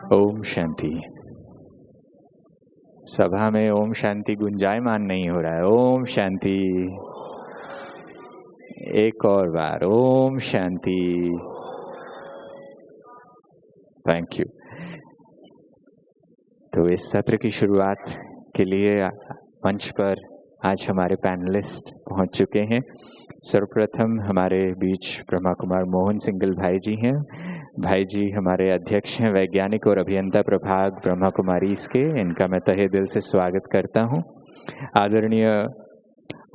ओम शांति। सभा में ओम शांति गुंजायमान नहीं हो रहा है। ओम शांति। एक और बार ओम शांति। Thank you. तो इस सत्र की शुरुआत के लिए मंच पर आज हमारे पैनलिस्ट पहुंच चुके हैं। सर्वप्रथम हमारे बीच ब्रह्मा कुमार मोहन सिंगल भाई जी हैं। भाई जी हमारे अध्यक्ष हैं वैज्ञानिक और अभियंता प्रभाग ब्रह्मा कुमारी इसके। इनका मैं तहे दिल से स्वागत करता हूं। आदरणीय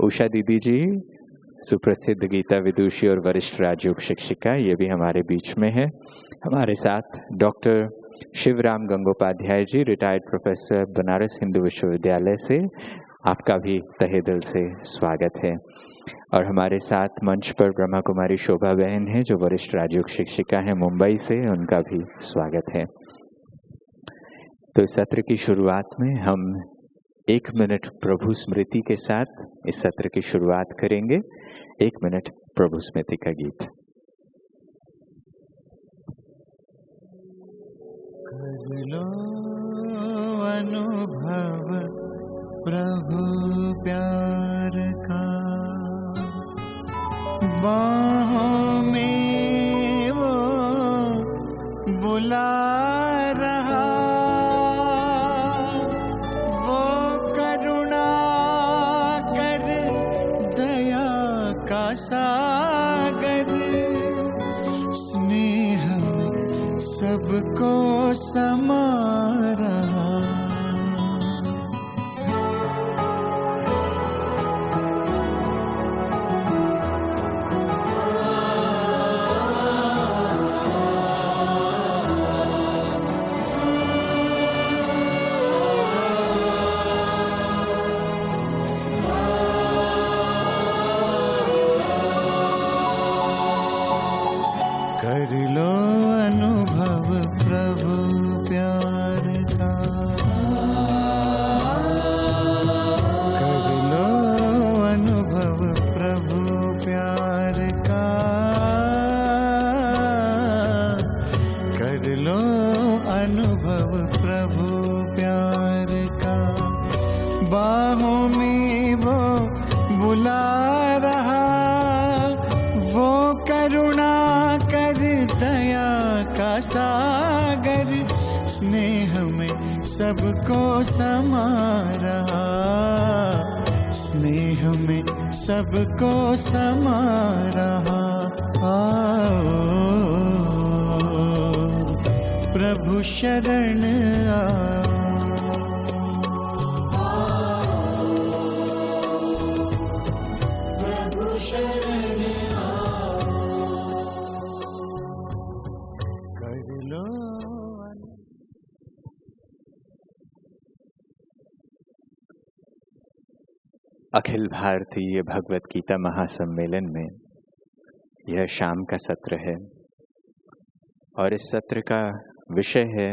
उषा दीदी जी, सुप्रसिद्ध गीता विदुषी और वरिष्ठ राजयोग शिक्षिका, ये भी हमारे बीच में है। हमारे साथ doctor Shivram Gangopadhyay ji, retired professor Banaras Hindu विश्वविद्यालय से, आपका भी तहे दिल से स्वागत है। और हमारे साथ मंच पर ब्रह्मा कुमारी शोभा बहन है जो वरिष्ठ राजयोग शिक्षिका है मुंबई से, उनका भी स्वागत है। तो इस सत्र की शुरुआत में हम 1 मिनट प्रभु स्मृति के साथ इस सत्र की शुरुआत करेंगे। 1 मिनट प्रभु स्मृति का गीत। कर लो अनुभव प्रभु प्यार का, बाहों में वो बुला रहा, वो करुणा कर दया का सागर, स्नेह में सबको समा रहा। कर लो अनुभव प्रभु प्यार का, कर लो अनुभव प्रभु प्यार का, कर लो अनुभव प्रभु प्यार का, बाहों में वो बुला रहा, वो करुणा कर दया का सागर, स्नेह में सबको समा रहा, स्नेह में सबको समा रहा। आओ प्रभु शरण आओ, प्रभु शरण अखिल भारतीय भगवत गीता महासम्मेलन में यह शाम का सत्र है और इस सत्र का विषय है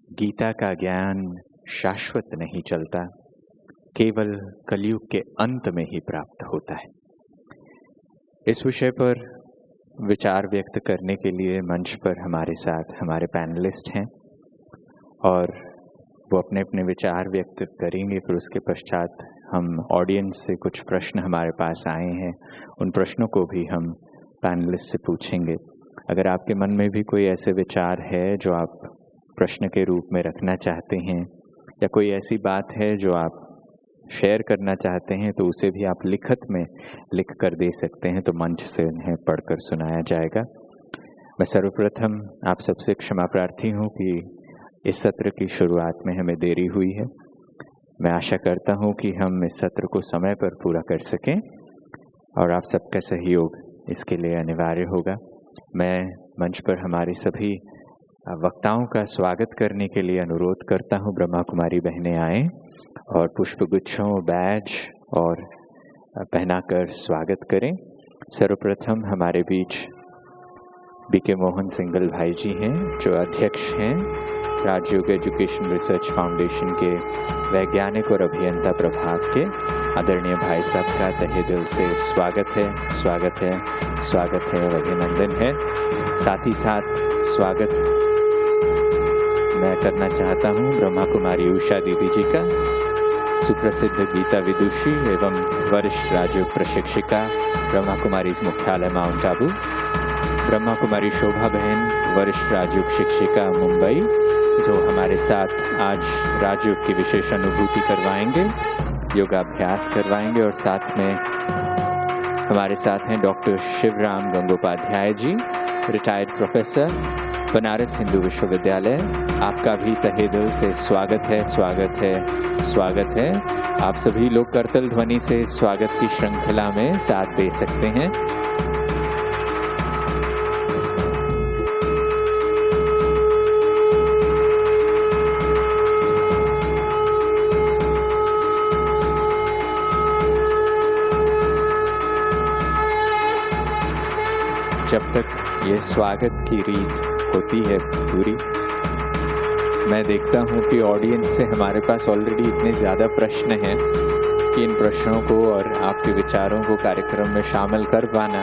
गीता का ज्ञान शाश्वत नहीं चलता, केवल कलयुग के अंत में ही प्राप्त होता है। इस विषय पर विचार व्यक्त करने के लिए मंच पर हमारे साथ हमारे पैनलिस्ट हैं और वो अपने अपने विचार व्यक्त करेंगे। फिर उसके पश्चात हम ऑडियंस से कुछ प्रश्न हमारे पास आए हैं, उन प्रश्नों को भी हम पैनलिस्ट से पूछेंगे। अगर आपके मन में भी कोई ऐसे विचार है जो आप प्रश्न के रूप में रखना चाहते हैं या कोई ऐसी बात है जो आप शेयर करना चाहते हैं तो उसे भी आप लिखत में लिख कर दे सकते हैं, तो मंच से उन्हें पढ़कर सुनाया जाएगा। मैं सर्वप्रथम आप सबसे क्षमा प्रार्थी हूँ कि इस सत्र की शुरुआत में हमें देरी हुई है। मैं आशा करता हूँ कि हम इस सत्र को समय पर पूरा कर सकें और आप सबका सहयोग इसके लिए अनिवार्य होगा। मैं मंच पर हमारी सभी वक्ताओं का स्वागत करने के लिए अनुरोध करता हूँ। ब्रह्मा कुमारी बहनें आएँ और पुष्पगुच्छों, बैज और पहनाकर स्वागत करें। सर्वप्रथम हमारे बीच बीके मोहन सिंगल भाई जी हैं जो अध्यक्ष हैं राजयोग एजुकेशन रिसर्च फाउंडेशन के वैज्ञानिक और अभियंता प्रभाग के। आदरणीय भाई साहब का तहे दिल से स्वागत है, स्वागत है, स्वागत है और अभिनंदन है। साथ ही साथ स्वागत मैं करना चाहता हूँ ब्रह्मा कुमारी उषा दीदी जी का, सुप्रसिद्ध गीता विदुषी एवं वरिष्ठ राजयोग प्रशिक्षिका, ब्रह्मा कुमारी मुख्यालय माउंट आबू, ब्रह्मा कुमारी शोभा बहन, वरिष्ठ राजयोग शिक्षिका मुंबई, जो हमारे साथ आज राजयोग की विशेष अनुभूति करवाएंगे, योगाभ्यास करवाएंगे। और साथ में हमारे साथ हैं doctor Shivram Gangopadhyay ji, retired professor, Banaras Hindu विश्वविद्यालय। आपका भी तहे दिल से स्वागत है, स्वागत है, स्वागत है। आप सभी लोग करतल ध्वनि से स्वागत की श्रृंखला में साथ दे सकते हैं। जब तक ये स्वागत की रीत होती है पूरी, मैं देखता हूँ कि ऑडियंस से हमारे पास ऑलरेडी इतने ज़्यादा प्रश्न हैं कि इन प्रश्नों को और आपके विचारों को कार्यक्रम में शामिल कर पाना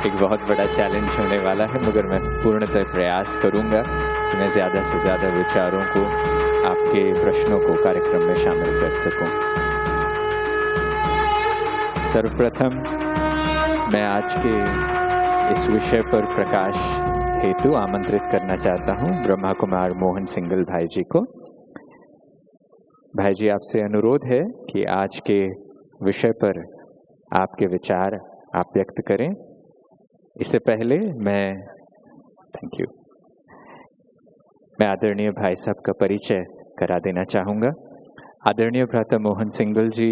एक बहुत बड़ा चैलेंज होने वाला है। मगर मैं पूर्णतः प्रयास करूँगा कि मैं ज़्यादा से ज़्यादा विचारों को, आपके प्रश्नों को कार्यक्रम में शामिल कर सकूँ। सर्वप्रथम मैं आज के इस विषय पर प्रकाश हेतु आमंत्रित करना चाहता हूं ब्रह्मा कुमार मोहन सिंगल भाई जी को। भाई जी, आपसे अनुरोध है कि आज के विषय पर आपके विचार आप व्यक्त करें। इससे पहले मैं आदरणीय भाई साहब का परिचय करा देना चाहूँगा। आदरणीय भ्राता मोहन सिंगल जी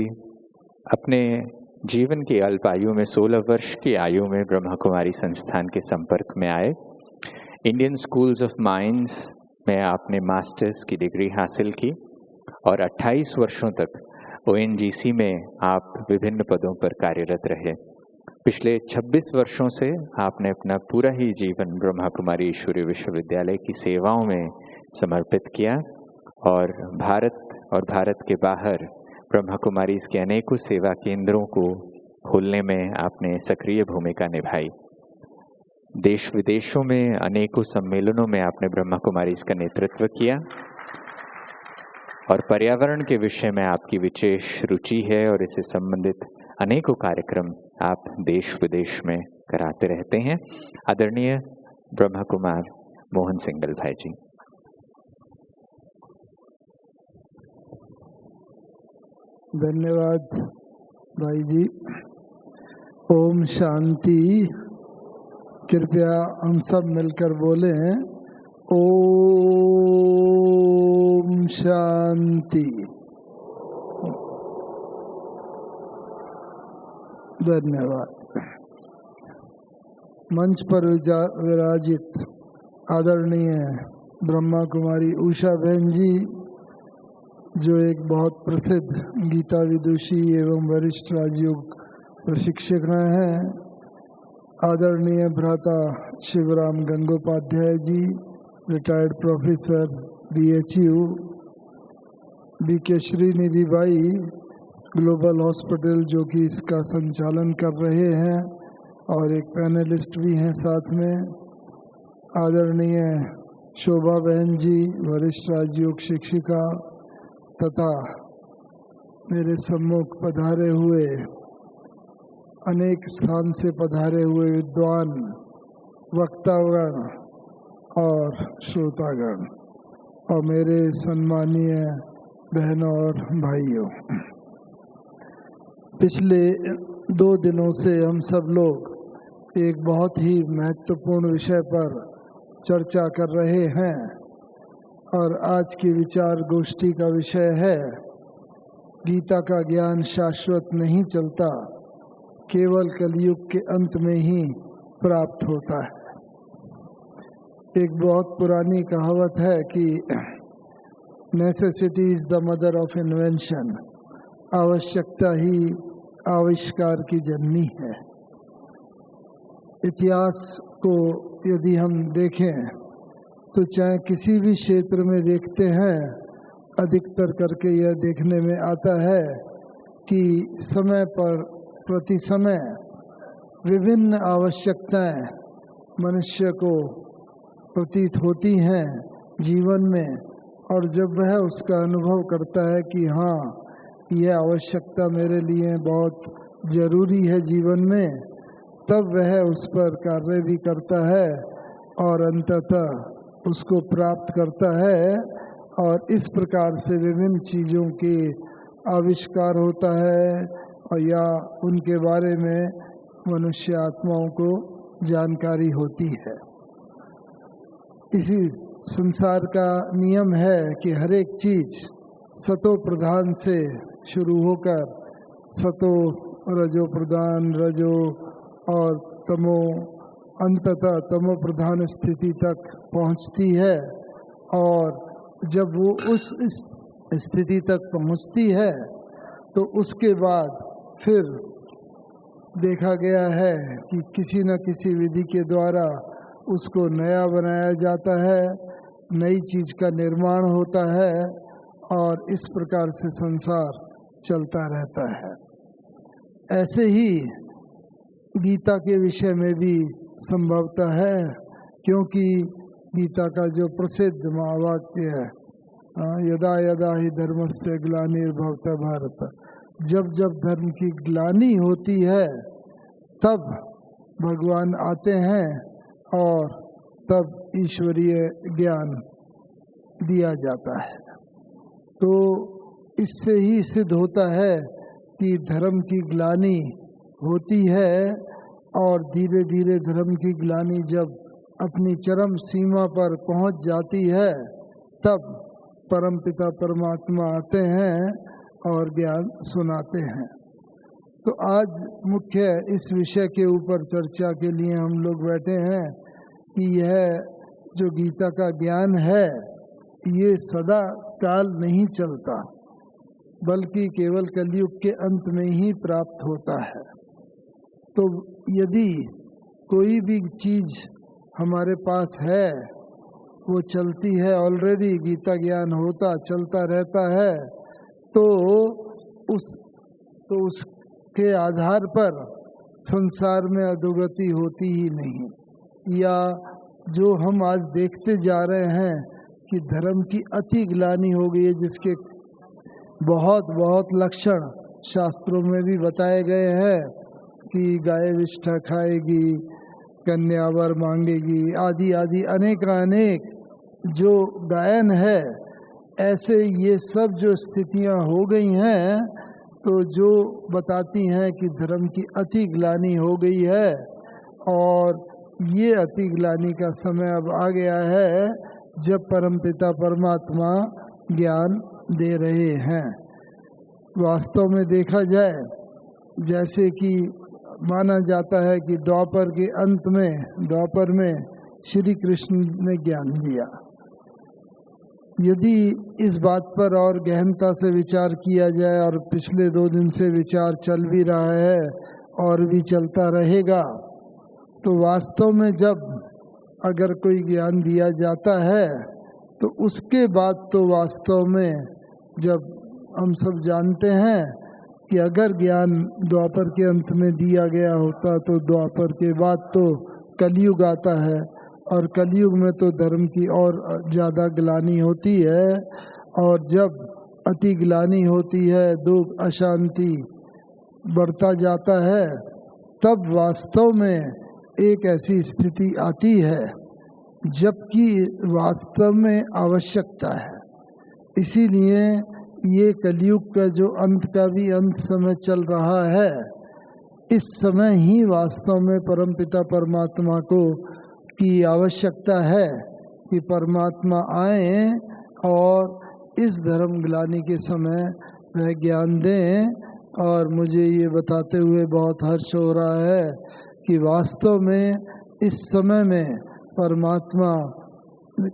अपने जीवन की अल्प आयु में 16 वर्ष की आयु में ब्रह्मा कुमारी संस्थान के संपर्क में आए। इंडियन स्कूल्स ऑफ माइंस में आपने मास्टर्स की डिग्री हासिल की और 28 वर्षों तक ONGC में आप विभिन्न पदों पर कार्यरत रहे। पिछले 26 वर्षों से आपने अपना पूरा ही जीवन ब्रह्मा कुमारी ईश्वरीय विश्वविद्यालय की सेवाओं में समर्पित किया और भारत के बाहर ब्रह्मा कुमारी के अनेकों सेवा केंद्रों को खोलने में आपने सक्रिय भूमिका निभाई। देश विदेशों में अनेकों सम्मेलनों में आपने ब्रह्मा कुमारी का नेतृत्व किया और पर्यावरण के विषय में आपकी विशेष रुचि है और इससे संबंधित अनेकों कार्यक्रम आप देश विदेश में कराते रहते हैं। आदरणीय ब्रह्मा कुमार मोहन सिंगल भाई जी। धन्यवाद भाई जी। ओम शांति। कृपया हम सब मिलकर बोले ओम शांति। धन्यवाद। मंच पर विराजित आदरणीय ब्रह्मा कुमारी उषा बहन जी, जो एक बहुत प्रसिद्ध गीता विदुषी एवं वरिष्ठ राजयोग प्रशिक्षक हैं। आदरणीय भ्राता Shivram Gangopadhyay ji, retired professor BHU, BK Shrinidhi Bai, global hospital जो कि इसका संचालन कर रहे हैं और एक पैनलिस्ट भी हैं साथ में। आदरणीय शोभा बहन जी, वरिष्ठ राजयोग शिक्षिका, तथा मेरे सम्मुख पधारे हुए अनेक स्थान से पधारे हुए विद्वान, वक्तागण और श्रोतागण और मेरे सम्मानीय बहनों और भाइयों, पिछले 2 दिनों से हम सब लोग एक बहुत ही महत्वपूर्ण विषय पर चर्चा कर रहे हैं और आज की विचार गोष्ठी का विषय है गीता का ज्ञान शाश्वत नहीं चलता, केवल कलयुग के अंत में ही प्राप्त होता है। एक बहुत पुरानी कहावत है कि necessity is the mother of invention, आवश्यकता ही आविष्कार की जननी है। इतिहास को यदि हम देखें तो चाहे किसी भी क्षेत्र में देखते हैं, अधिकतर करके यह देखने में आता है कि समय पर प्रति समय विभिन्न आवश्यकताएं मनुष्य को प्रतीत होती हैं जीवन में, और जब वह उसका अनुभव करता है कि हाँ, यह आवश्यकता मेरे लिए बहुत ज़रूरी है जीवन में, तब वह उस पर कार्य भी करता है और अंततः उसको प्राप्त करता है। और इस प्रकार से विभिन्न चीज़ों के आविष्कार होता है और या उनके बारे में मनुष्य आत्माओं को जानकारी होती है। इसी संसार का नियम है कि हर एक चीज़ सतो प्रधान से शुरू होकर सतो रजो प्रधान, रजो और तमो, अंततः तमो प्रधान स्थिति तक पहुंचती है। और जब वो उस स्थिति तक पहुंचती है तो उसके बाद फिर देखा गया है कि किसी न किसी विधि के द्वारा उसको नया बनाया जाता है, नई चीज़ का निर्माण होता है और इस प्रकार से संसार चलता रहता है। ऐसे ही गीता के विषय में भी संभवतः है, क्योंकि गीता का जो प्रसिद्ध महावाक्य है, यदा यदा ही धर्मस्य ग्लानिर्भवति भारत, जब जब धर्म की ग्लानि होती है तब भगवान आते हैं और तब ईश्वरीय ज्ञान दिया जाता है। तो इससे ही सिद्ध होता है कि धर्म की ग्लानि होती है और धीरे धीरे धर्म की ग्लानि जब अपनी चरम सीमा पर पहुंच जाती है तब परमपिता परमात्मा आते हैं और ज्ञान सुनाते हैं। तो आज मुख्य इस विषय के ऊपर चर्चा के लिए हम लोग बैठे हैं कि यह जो गीता का ज्ञान है ये सदा काल नहीं चलता, बल्कि केवल कलयुग के अंत में ही प्राप्त होता है। तो यदि कोई भी चीज़ हमारे पास है, वो चलती है ऑलरेडी, गीता ज्ञान होता चलता रहता है, तो उसके आधार पर संसार में अधोगति होती ही नहीं। या जो हम आज देखते जा रहे हैं कि धर्म की अति ग्लानि हो गई है, जिसके बहुत बहुत लक्षण शास्त्रों में भी बताए गए हैं कि गाय विष्ठा खाएगी, कन्या वर मांगेगी, आदि आदि अनेक जो गायन है, ऐसे ये सब जो स्थितियां हो गई हैं, तो जो बताती हैं कि धर्म की अति ग्लानि हो गई है और ये अति ग्लानि का समय अब आ गया है जब परमपिता परमात्मा ज्ञान दे रहे हैं। वास्तव में देखा जाए, जैसे कि माना जाता है कि द्वापर में श्री कृष्ण ने ज्ञान दिया। यदि इस बात पर और गहनता से विचार किया जाए, और पिछले 2 दिन से विचार चल भी रहा है और भी चलता रहेगा, तो वास्तव में जब अगर कोई ज्ञान दिया जाता है तो उसके बाद तो वास्तव में जब हम सब जानते हैं कि अगर ज्ञान द्वापर के अंत में दिया गया होता तो द्वापर के बाद तो कलयुग आता है, और कलयुग में तो धर्म की और ज़्यादा ग्लानि होती है। और जब अति ग्लानि होती है, दुख अशांति बढ़ता जाता है, तब वास्तव में एक ऐसी स्थिति आती है जबकि वास्तव में आवश्यकता है। इसीलिए ये कलयुग का जो अंत का भी अंत समय चल रहा है, इस समय ही वास्तव में परमपिता परमात्मा को की आवश्यकता है कि परमात्मा आए और इस धर्म ग्लानि के समय वह ज्ञान दें। और मुझे ये बताते हुए बहुत हर्ष हो रहा है कि वास्तव में इस समय में परमात्मा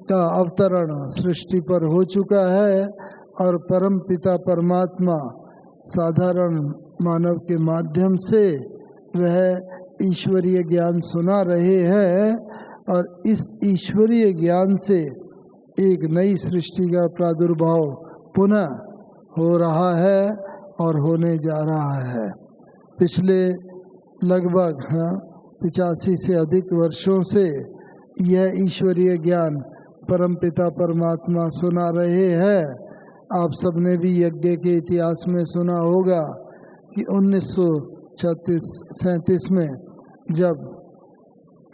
का अवतरण सृष्टि पर हो चुका है और परम पिता परमात्मा साधारण मानव के माध्यम से वह ईश्वरीय ज्ञान सुना रहे हैं, और इस ईश्वरीय ज्ञान से एक नई सृष्टि का प्रादुर्भाव पुनः हो रहा है और होने जा रहा है। पिछले लगभग 85 से अधिक वर्षों से यह ईश्वरीय ज्ञान परमपिता परमात्मा सुना रहे हैं। आप सबने भी यज्ञ के इतिहास में सुना होगा कि 1937 में जब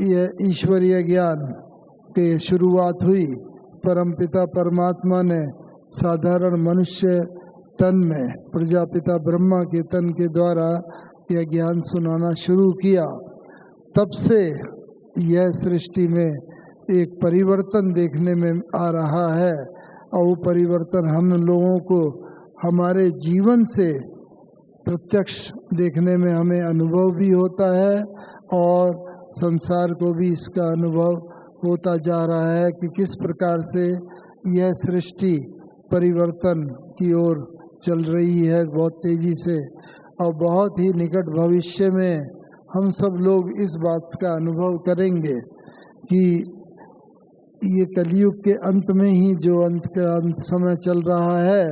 यह ईश्वरीय ज्ञान की शुरुआत हुई, परमपिता परमात्मा ने साधारण मनुष्य तन में प्रजापिता ब्रह्मा के तन के द्वारा यह ज्ञान सुनाना शुरू किया। तब से यह सृष्टि में एक परिवर्तन देखने में आ रहा है और वो परिवर्तन हम लोगों को हमारे जीवन से प्रत्यक्ष देखने में हमें अनुभव भी होता है और संसार को भी इसका अनुभव होता जा रहा है कि किस प्रकार से यह सृष्टि परिवर्तन की ओर चल रही है बहुत तेजी से। और बहुत ही निकट भविष्य में हम सब लोग इस बात का अनुभव करेंगे कि ये कलयुग के अंत में ही जो अंत का अंत समय चल रहा है,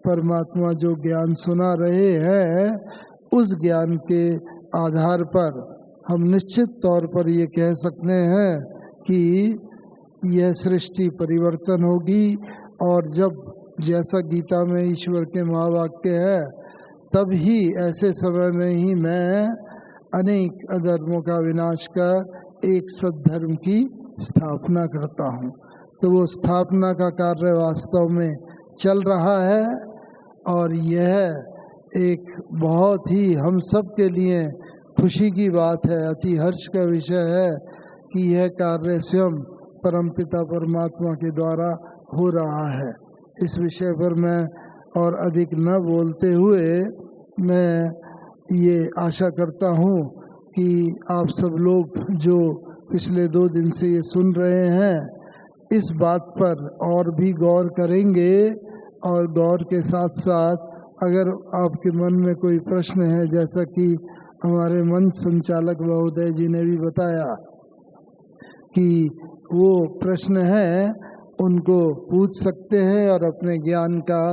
परमात्मा जो ज्ञान सुना रहे हैं, उस ज्ञान के आधार पर हम निश्चित तौर पर ये कह सकते हैं कि यह सृष्टि परिवर्तन होगी। और जब जैसा गीता में ईश्वर के महावाक्य है, तब ही ऐसे समय में ही मैं अनेक अधर्मों का विनाश कर एक सद्धर्म की स्थापना करता हूँ। तो वो स्थापना का कार्य वास्तव में चल रहा है और यह एक बहुत ही हम सब के लिए खुशी की बात है, अति हर्ष का विषय है कि यह कार्य स्वयं परमपिता परमात्मा के द्वारा हो रहा है। इस विषय पर मैं और अधिक न बोलते हुए मैं ये आशा करता हूँ कि आप सब लोग जो पिछले 2 दिन से ये सुन रहे हैं, इस बात पर और भी गौर करेंगे और गौर के साथ साथ अगर आपके मन में कोई प्रश्न है, जैसा कि हमारे मंच संचालक महोदय जी ने भी बताया कि वो प्रश्न है, उनको पूछ सकते हैं और अपने ज्ञान का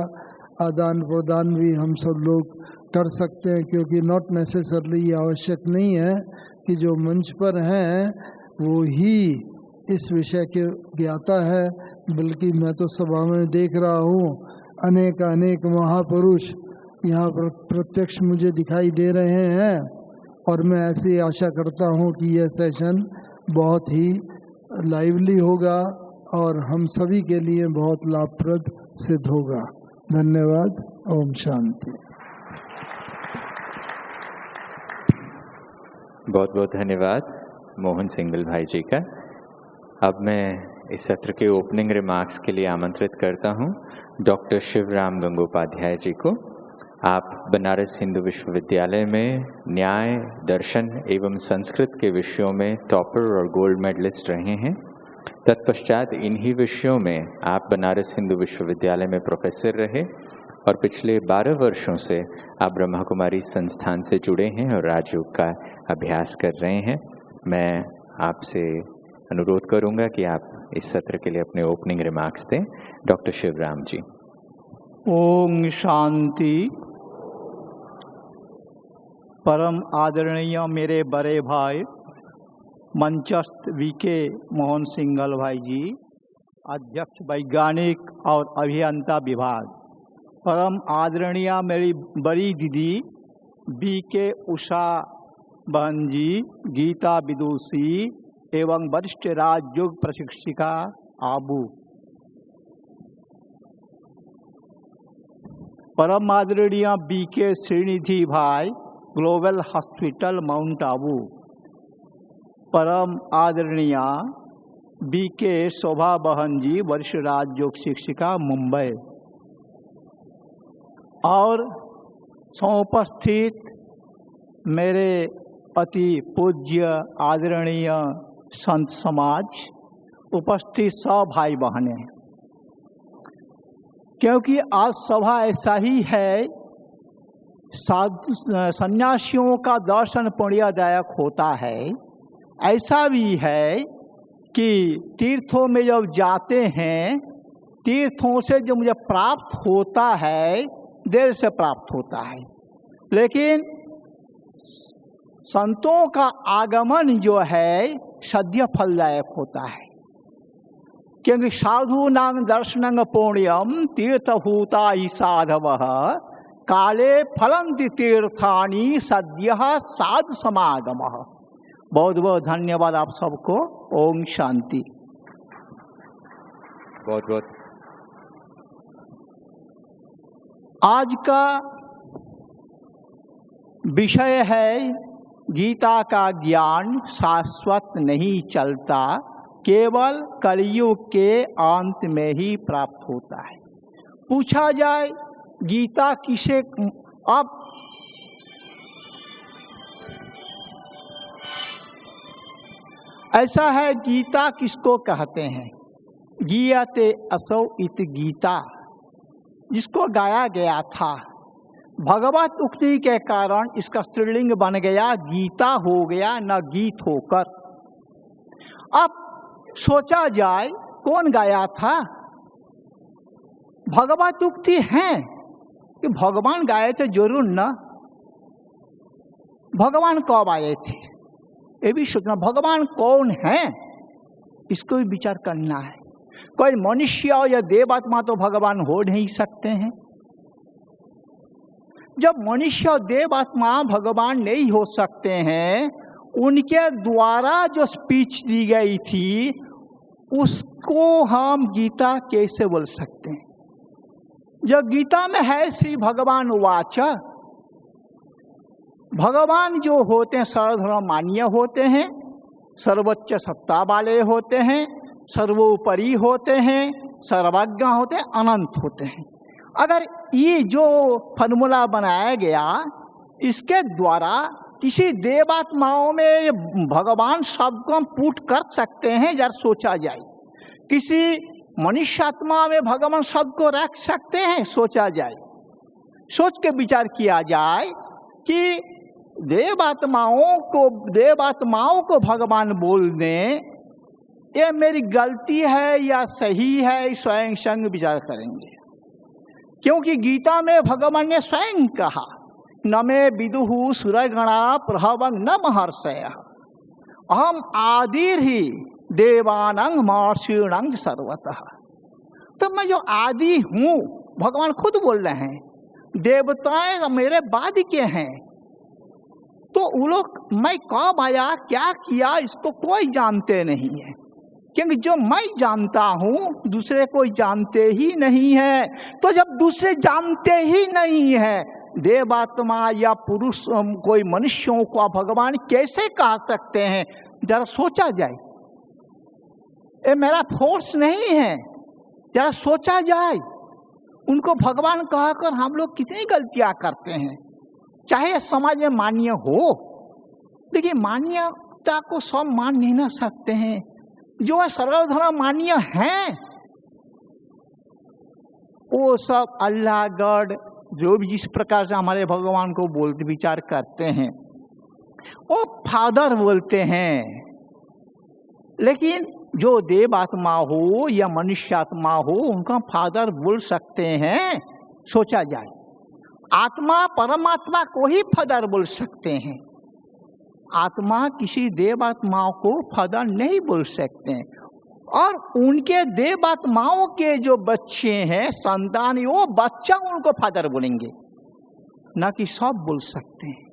आदान प्रदान भी हम सब लोग कर सकते हैं, क्योंकि नॉट नेसेसरली ये आवश्यक नहीं है कि जो मंच पर हैं वो ही इस विषय के ज्ञाता है, बल्कि मैं तो सभा में देख रहा हूँ अनेक महापुरुष यहाँ पर प्रत्यक्ष मुझे दिखाई दे रहे हैं और मैं ऐसी आशा करता हूँ कि यह सेशन बहुत ही लाइवली होगा और हम सभी के लिए बहुत लाभप्रद सिद्ध होगा। धन्यवाद। ओम शांति। बहुत बहुत धन्यवाद मोहन सिंघल भाई जी का। अब मैं इस सत्र के ओपनिंग रिमार्क्स के लिए आमंत्रित करता हूं डॉक्टर शिवराम गंगोपाध्याय जी को। आप बनारस हिंदू विश्वविद्यालय में न्याय, दर्शन एवं संस्कृत के विषयों में टॉपर और गोल्ड मेडलिस्ट रहे हैं। तत्पश्चात इन्हीं विषयों में आप बनारस हिंदू विश्वविद्यालय में प्रोफेसर रहे और पिछले 12 वर्षों से आप ब्रह्मा कुमारी संस्थान से जुड़े हैं और राजयोग का अभ्यास कर रहे हैं। मैं आपसे अनुरोध करूंगा कि आप इस सत्र के लिए अपने ओपनिंग रिमार्क्स दें। डॉक्टर शिवराम जी। ओम शांति। परम आदरणीय मेरे बड़े भाई मंचस्थ वीके मोहन सिंघल भाई जी, अध्यक्ष वैज्ञानिक और अभियंता विभाग, परम आदरणीय मेरी बड़ी दीदी बीके उषा बहन जी, गीता विदुषी एवं वरिष्ठ राजयोग प्रशिक्षिका आबू, परम आदरणीय बीके श्रीनिधि भाई, ग्लोबल हॉस्पिटल माउंट आबू, परम आदरणीय बीके शोभा बहन जी, वरिष्ठ राजयोग शिक्षिका मुंबई, और समुपस्थित मेरे अति पूज्य आदरणीय संत समाज, उपस्थित सब भाई बहनें, क्योंकि आज सभा ऐसा ही है, सन्यासियों का दर्शन पुण्यदायक होता है। ऐसा भी है कि तीर्थों में जब जाते हैं, तीर्थों से जो मुझे प्राप्त होता है देर से प्राप्त होता है, लेकिन संतों का आगमन जो है सद्य फलदायक होता है। क्योंकि साधु नाम दर्शनं पुण्यम तीर्थभूता ही साधव काले फलंति तीर्थानि सद्य साधु समागम। बहुत बहुत धन्यवाद आप सबको। ओम शांति। बहुत बहुत आज का विषय है गीता का ज्ञान शाश्वत नहीं चलता, केवल कलयुग के अंत में ही प्राप्त होता है। पूछा जाए गीता किसे, अब ऐसा है गीता किसको कहते हैं? गीयते असौ इत गीता, जिसको गाया गया था। भगवत उक्ति के कारण इसका स्त्रीलिंग बन गया, गीता हो गया, न गीत होकर। अब सोचा जाए कौन गाया था? भगवत उक्ति है कि भगवान गाए थे? जरूर न। भगवान कब आए थे ये भी सोचना। भगवान कौन है इसको भी विचार करना है। कोई मनुष्य या देवात्मा तो भगवान हो नहीं सकते हैं। जब मनुष्य और देवात्मा भगवान नहीं हो सकते हैं, उनके द्वारा जो स्पीच दी गई थी उसको हम गीता कैसे बोल सकते हैं? जो गीता में है श्री भगवान वाच। भगवान जो होते हैं सर्वधर्ममान्य होते हैं, सर्वोच्च सत्ता वाले होते हैं, सर्वोपरि होते हैं, सर्वज्ञ होते हैं, अनंत होते हैं। अगर ये जो फॉर्मूला बनाया गया इसके द्वारा किसी देवात्माओं में भगवान शब्द को हम पुट कर सकते हैं, जरा सोचा जाए। किसी मनुष्यात्मा में भगवान शब्द को रख सकते हैं, सोचा जाए। सोच के विचार किया जाए कि देवात्माओं को भगवान बोल दें, ये मेरी गलती है या सही है, स्वयं संग विचार करेंगे। क्योंकि गीता में भगवान ने स्वयं कहा, न मे विदुहु सुरगणा प्रहवं न महर्षयः अहम आदिर्हि देवानां महर्षिणां सर्वतः। तो मैं जो आदि हूँ, भगवान खुद बोल रहे हैं, देवताएं मेरे बाद के हैं। तो वो लोग मैं कब आया, क्या किया, इसको कोई जानते नहीं है। क्योंकि जो मैं जानता हूँ दूसरे कोई जानते ही नहीं है। तो जब दूसरे जानते ही नहीं है, देवात्मा या पुरुष कोई मनुष्यों को भगवान कैसे कह सकते हैं? जरा सोचा जाए। ये मेरा फोर्स नहीं है, जरा सोचा जाए। उनको भगवान कहकर हम लोग कितनी गलतियां करते हैं। चाहे समाज में मान्य हो, लेकिन मान्यता को सब मान नहीं ना सकते हैं। जो सर्वधर्म मान्य हैं वो सब अल्लाह गॉड जो भी जिस प्रकार से हमारे भगवान को बोलते विचार करते हैं, वो फादर बोलते हैं। लेकिन जो देवात्मा हो या मनुष्यात्मा हो, उनका फादर बोल सकते हैं। सोचा जाए, आत्मा परमात्मा को ही फादर बोल सकते हैं। आत्मा किसी देवात्माओं को फादर नहीं बोल सकते हैं। और उनके देवात्माओं के जो बच्चे हैं, संतान, वो बच्चा उनको फादर बोलेंगे, ना कि सब बोल सकते हैं।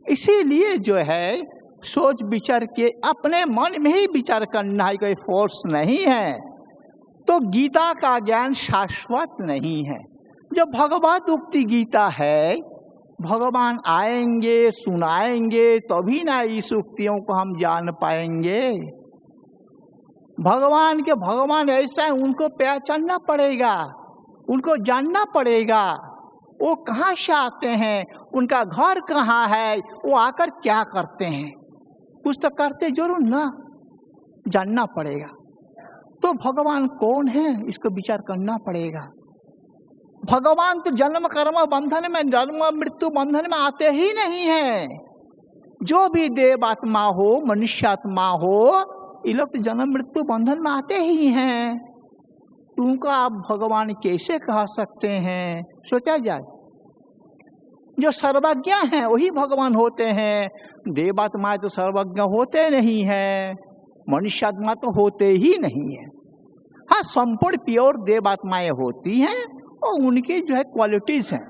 इसीलिए जो है सोच विचार के अपने मन में ही विचार करना है, कोई फोर्स नहीं है। तो गीता का ज्ञान शाश्वत नहीं है। जो भगवत उक्ति गीता है, भगवान आएंगे सुनाएंगे तभी ना इस उक्तियों को हम जान पाएंगे। भगवान ऐसा है, उनको पहचानना पड़ेगा, उनको जानना पड़ेगा। वो कहाँ से आते हैं, उनका घर कहाँ है, वो आकर क्या करते हैं, कुछ तो करते जरूर ना, जानना पड़ेगा। तो भगवान कौन है इसको विचार करना पड़ेगा। भगवान तो जन्म कर्म बंधन में, जन्म मृत्यु बंधन में आते ही नहीं है। जो भी देवात्मा हो, मनुष्यात्मा हो, ये लोग तो जन्म मृत्यु बंधन में आते ही हैं। उनको आप भगवान कैसे कह सकते हैं? सोचा जाए। जो सर्वज्ञ हैं वही भगवान होते हैं। देवात्मा तो सर्वज्ञ होते नहीं है, मनुष्यात्मा तो होते ही नहीं है। संपूर्ण प्योर देवात्माएं होती हैं और उनकी जो है क्वालिटीज हैं,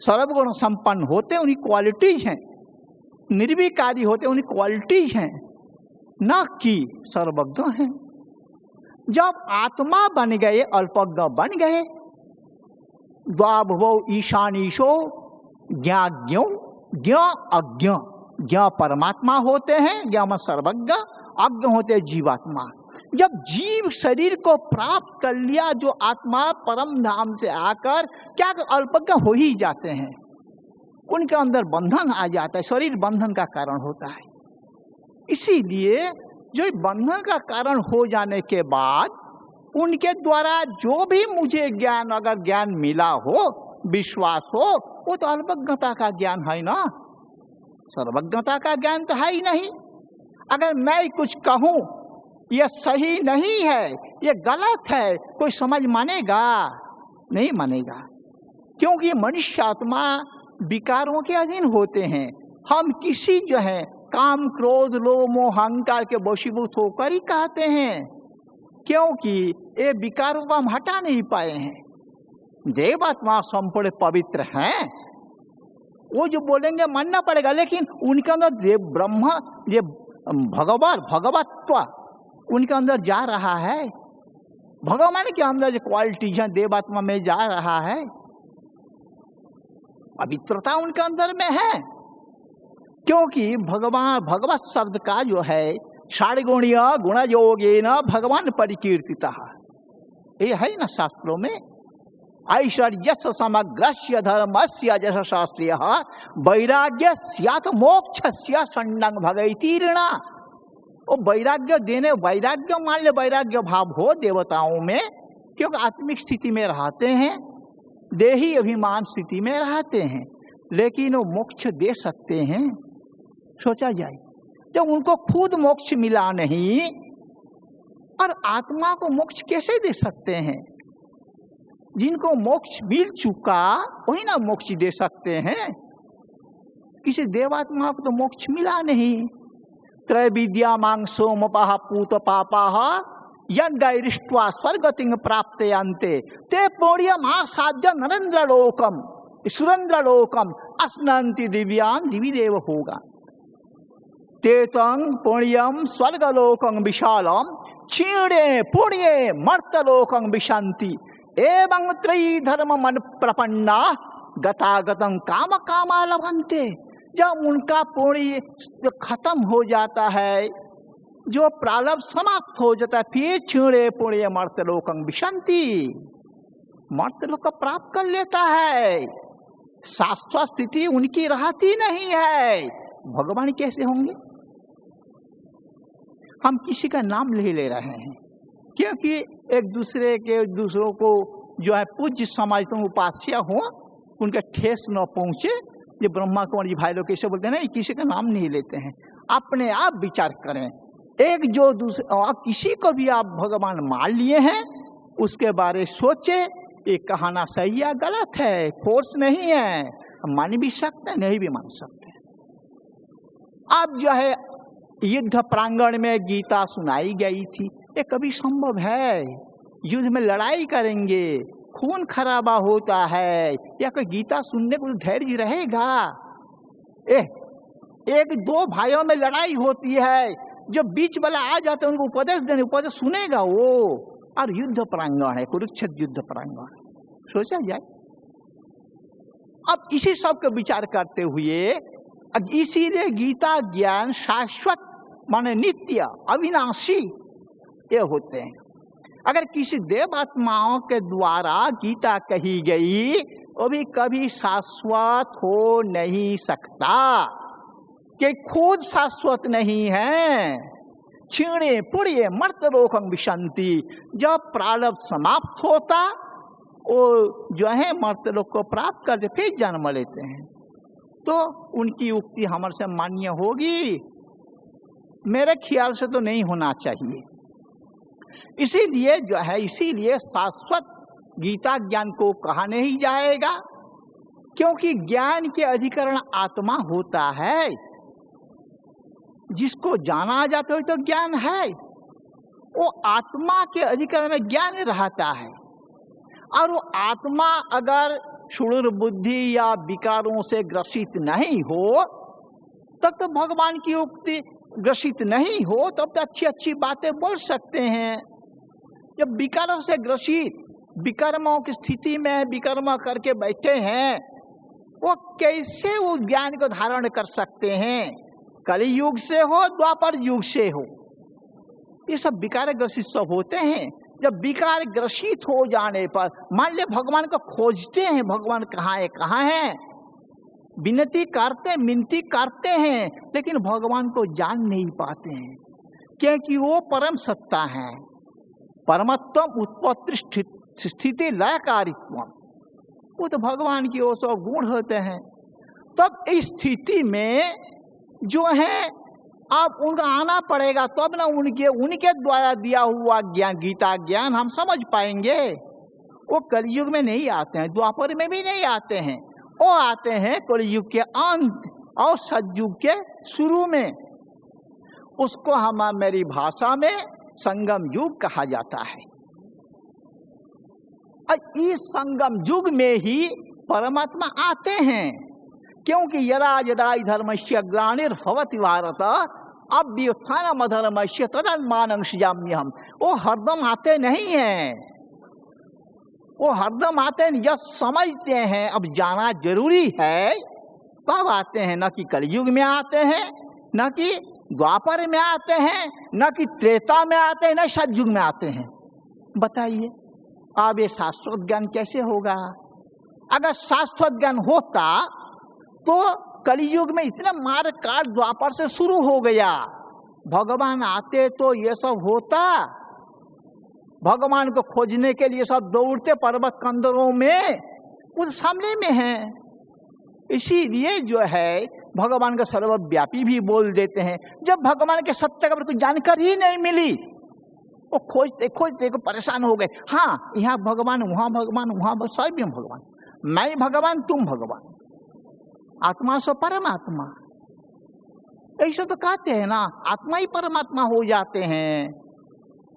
सर्वगुण संपन्न होते हैं, उनकी क्वालिटीज हैं, निर्विकारी होते हैं, उनकी क्वालिटीज हैं, न कि सर्वज्ञ हैं। जब आत्मा बन गए, अल्पज्ञ बन गए, द्वाभवो ईशानीशो ज्ञाज्ञो ज्ञ अज्ञ। ज्ञ परमात्मा होते हैं, ज्ञ सर्वज्ञ, अज्ञ होते जीवात्मा। जब जीव शरीर को प्राप्त कर लिया, जो आत्मा परम धाम से आकर क्या अल्पज्ञ हो ही जाते हैं, उनके अंदर बंधन आ जाता है, शरीर बंधन का कारण होता है। इसीलिए जो बंधन का कारण हो जाने के बाद उनके द्वारा जो भी मुझे ज्ञान, अगर ज्ञान मिला हो, विश्वास हो, वो तो अल्पज्ञता का ज्ञान है ना, सर्वज्ञता का ज्ञान तो है ही नहीं। अगर मैं कुछ कहूं ये सही नहीं है, ये गलत है, कोई समझ मानेगा? नहीं मानेगा, क्योंकि मनुष्य आत्मा विकारों के अधीन होते हैं। हम किसी जो है काम, क्रोध, लोभ, मोह, अहंकार के वशीभूत होकर ही कहते हैं, क्योंकि ये विकारों को हम हटा नहीं पाए हैं। देवात्मा संपूर्ण पवित्र हैं, वो जो बोलेंगे मानना पड़ेगा, लेकिन उनके अंदर देव ब्रह्म, ये भगवत्व उनके अंदर जा रहा है, भगवान के अंदर जो क्वालिटीज है देवात्मा में जा रहा है, पवित्रता उनके अंदर में है। क्योंकि भगवान, भगवत शब्द का जो है षड्गुणीय गुण योगेन भगवान परिकीर्तिता, ये है ना शास्त्रों में। ऐश्वर्यस्य समग्रस्य धर्मस्य यशस्श्रेयः वैराग्यस्यात् मोक्षस्य षण्डं भगैतीर्णा। वो वैराग्य देने, वैराग्य मान ले, वैराग्य भाव हो देवताओं में, क्योंकि आत्मिक स्थिति में रहते हैं, देही अभिमान स्थिति में रहते हैं, लेकिन वो मोक्ष दे सकते हैं। सोचा जाए, जब उनको खुद मोक्ष मिला नहीं और आत्मा को मोक्ष कैसे दे सकते हैं? जिनको मोक्ष मिल चुका वही ना मोक्ष दे सकते हैं। किसी देवात्मा को तो मोक्ष मिला नहीं। त्रैविद्या मांग सोमपाह पूत पापाह यज्ञैरिष्ट्वा स्वर्गतिं प्राप्तयन्ते ते पुण्यम आसाद्य नरेंद्र लोकम सुरेंद्र लोकम अस्नंति दिव्यान दिवि देव होगा। तेतं पुण्यम स्वर्गलोकं विशालम क्षीणे पुण्ये मर्तलोकं विशांति एवं त्रयी धर्म मन प्रपन्ना गतागतं काम कामा लभन्ते। जब उनका पुण्य खत्म हो जाता है, जो प्रारब्ध समाप्त हो जाता है, फिर क्षीणे पुण्य मर्तलोकं विशांति, मर्तलोक प्राप्त कर लेता है। शाश्वत स्थिति उनकी रहती नहीं है। भगवान कैसे होंगे? हम किसी का नाम ले रहे हैं, क्योंकि एक दूसरों को जो है पूज्य समझते हैं, उपास्य हो, उनके ठेस न पहुंचे। ये ब्रह्मा कुमार जी भाई लोग कैसे बोलते हैं, नहीं किसी का नाम नहीं लेते हैं। अपने आप विचार करें, एक जो दूसरे किसी को भी आप भगवान मान लिए हैं, उसके बारे सोचे, ये कहना सही है गलत है, फोर्स नहीं है। हम मान भी सकते हैं, नहीं भी मान सकते। अब जो है युद्ध प्रांगण में गीता सुनाई गई थी, ये कभी संभव है? युद्ध में लड़ाई करेंगे, खून खराबा होता है, या कोई गीता सुनने को धैर्य रहेगा? एक दो भाइयों में लड़ाई होती है, जो बीच वाला आ जाते हैं उनको उपदेश देने, उपदेश सुनेगा वो? और युद्ध प्रांगण है, कुरुक्षेत्र युद्ध प्रांगण, सोचा जाए। अब इसी सब का विचार करते हुए, इसीलिए गीता ज्ञान शाश्वत माने नित्य अविनाशी ये होते हैं। अगर किसी देवात्माओं के द्वारा गीता कही गई, वो भी कभी शाश्वत हो नहीं सकता, कि खुद शाश्वत नहीं है। क्षीणे पुण्य मर्तलोकं विशांति, जब प्रारब्ध समाप्त होता वो जो है मर्तलोक को प्राप्त करके फिर जन्म लेते हैं। तो उनकी उक्ति हमारे से मान्य होगी? मेरे ख्याल से तो नहीं होना चाहिए। इसीलिए जो है, इसीलिए शाश्वत गीता ज्ञान को कहा नहीं जाएगा, क्योंकि ज्ञान के अधिकरण आत्मा होता है। जिसको जाना जाता है तो ज्ञान है, वो आत्मा के अधिकार में ज्ञान रहता है। और वो आत्मा अगर क्षुद्र बुद्धि या विकारों से ग्रसित नहीं हो तब तो भगवान की उक्ति ग्रसित नहीं हो तब तो अच्छी अच्छी बातें बोल सकते हैं। जब विकारों से ग्रसित विकर्मों की स्थिति में विकर्म करके बैठे हैं, वो कैसे वो ज्ञान को धारण कर सकते हैं? कलियुग से हो द्वापर युग से हो, ये सब विकार ग्रसित सब होते हैं। जब विकार ग्रसित हो जाने पर मान ले भगवान को खोजते हैं, भगवान कहाँ है, विनती करते मिनती करते हैं, लेकिन भगवान को जान नहीं पाते हैं, क्योंकि वो परम सत्ता है। परमत्व उत्पत्ति स्थिति लयकारित्व, वो तो भगवान की वो सब गुण होते हैं। तब इस स्थिति में जो है आप उनका आना पड़ेगा, तब ना उनके द्वारा दिया हुआ ज्ञान, गीता ज्ञान हम समझ पाएंगे। वो कलयुग में नहीं आते हैं, द्वापर में भी नहीं आते हैं, वो आते हैं कलयुग के अंत और सतयुग के शुरू में। उसको हम मेरी भाषा में संगम युग कहा जाता है। और इस संगम युग में ही परमात्मा आते हैं, क्योंकि यदा यदा धर्मस्य ग्लानिर्भवति भारत अभ्युत्थानम् अधर्मस्य तदात्मानं सृजाम्यहम्। वो हरदम आते नहीं हैं, वो हरदम आते हैं, यह समझते हैं अब जाना जरूरी है तब आते हैं। न कि कलयुग में आते हैं, न कि द्वापर में आते हैं, न कि त्रेता में आते हैं, न सतयुग में आते हैं। बताइए अब ये शाश्वत ज्ञान कैसे होगा? अगर शाश्वत ज्ञान होता तो कलयुग में इतना मार काट द्वापर से शुरू हो गया, भगवान आते तो ये सब होता। भगवान को खोजने के लिए सब दौड़ते पर्वत कंदरों में, उस सामने में हैं। इसीलिए जो है भगवान का सर्वव्यापी भी बोल देते हैं। जब भगवान के सत्य का कोई जानकारी ही नहीं मिली, वो खोजते खोजते को परेशान हो गए। हाँ, यहाँ भगवान, वहाँ भगवान, वहाँ सब भगवान, मैं भगवान तुम भगवान, आत्मा सो परमात्मा, ऐसा तो कहते हैं ना, आत्मा ही परमात्मा हो जाते हैं।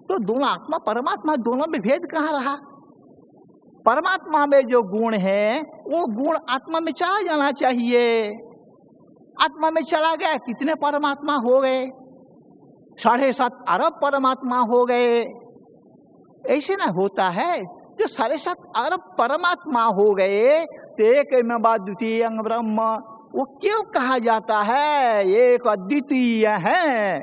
तो दोनों आत्मा परमात्मा, दोनों में भेद कहाँ रहा? परमात्मा में जो गुण है वो गुण आत्मा में चला जाना चाहिए। आत्मा में चला गया, कितने परमात्मा हो गए? 7.5 अरब परमात्मा हो गए। ऐसे ना होता है, जो 7.5 अरब परमात्मा हो गए तो एक में बाद द्वितीय ब्रह्म, वो क्यों कहा जाता है? एक अद्वितीय है,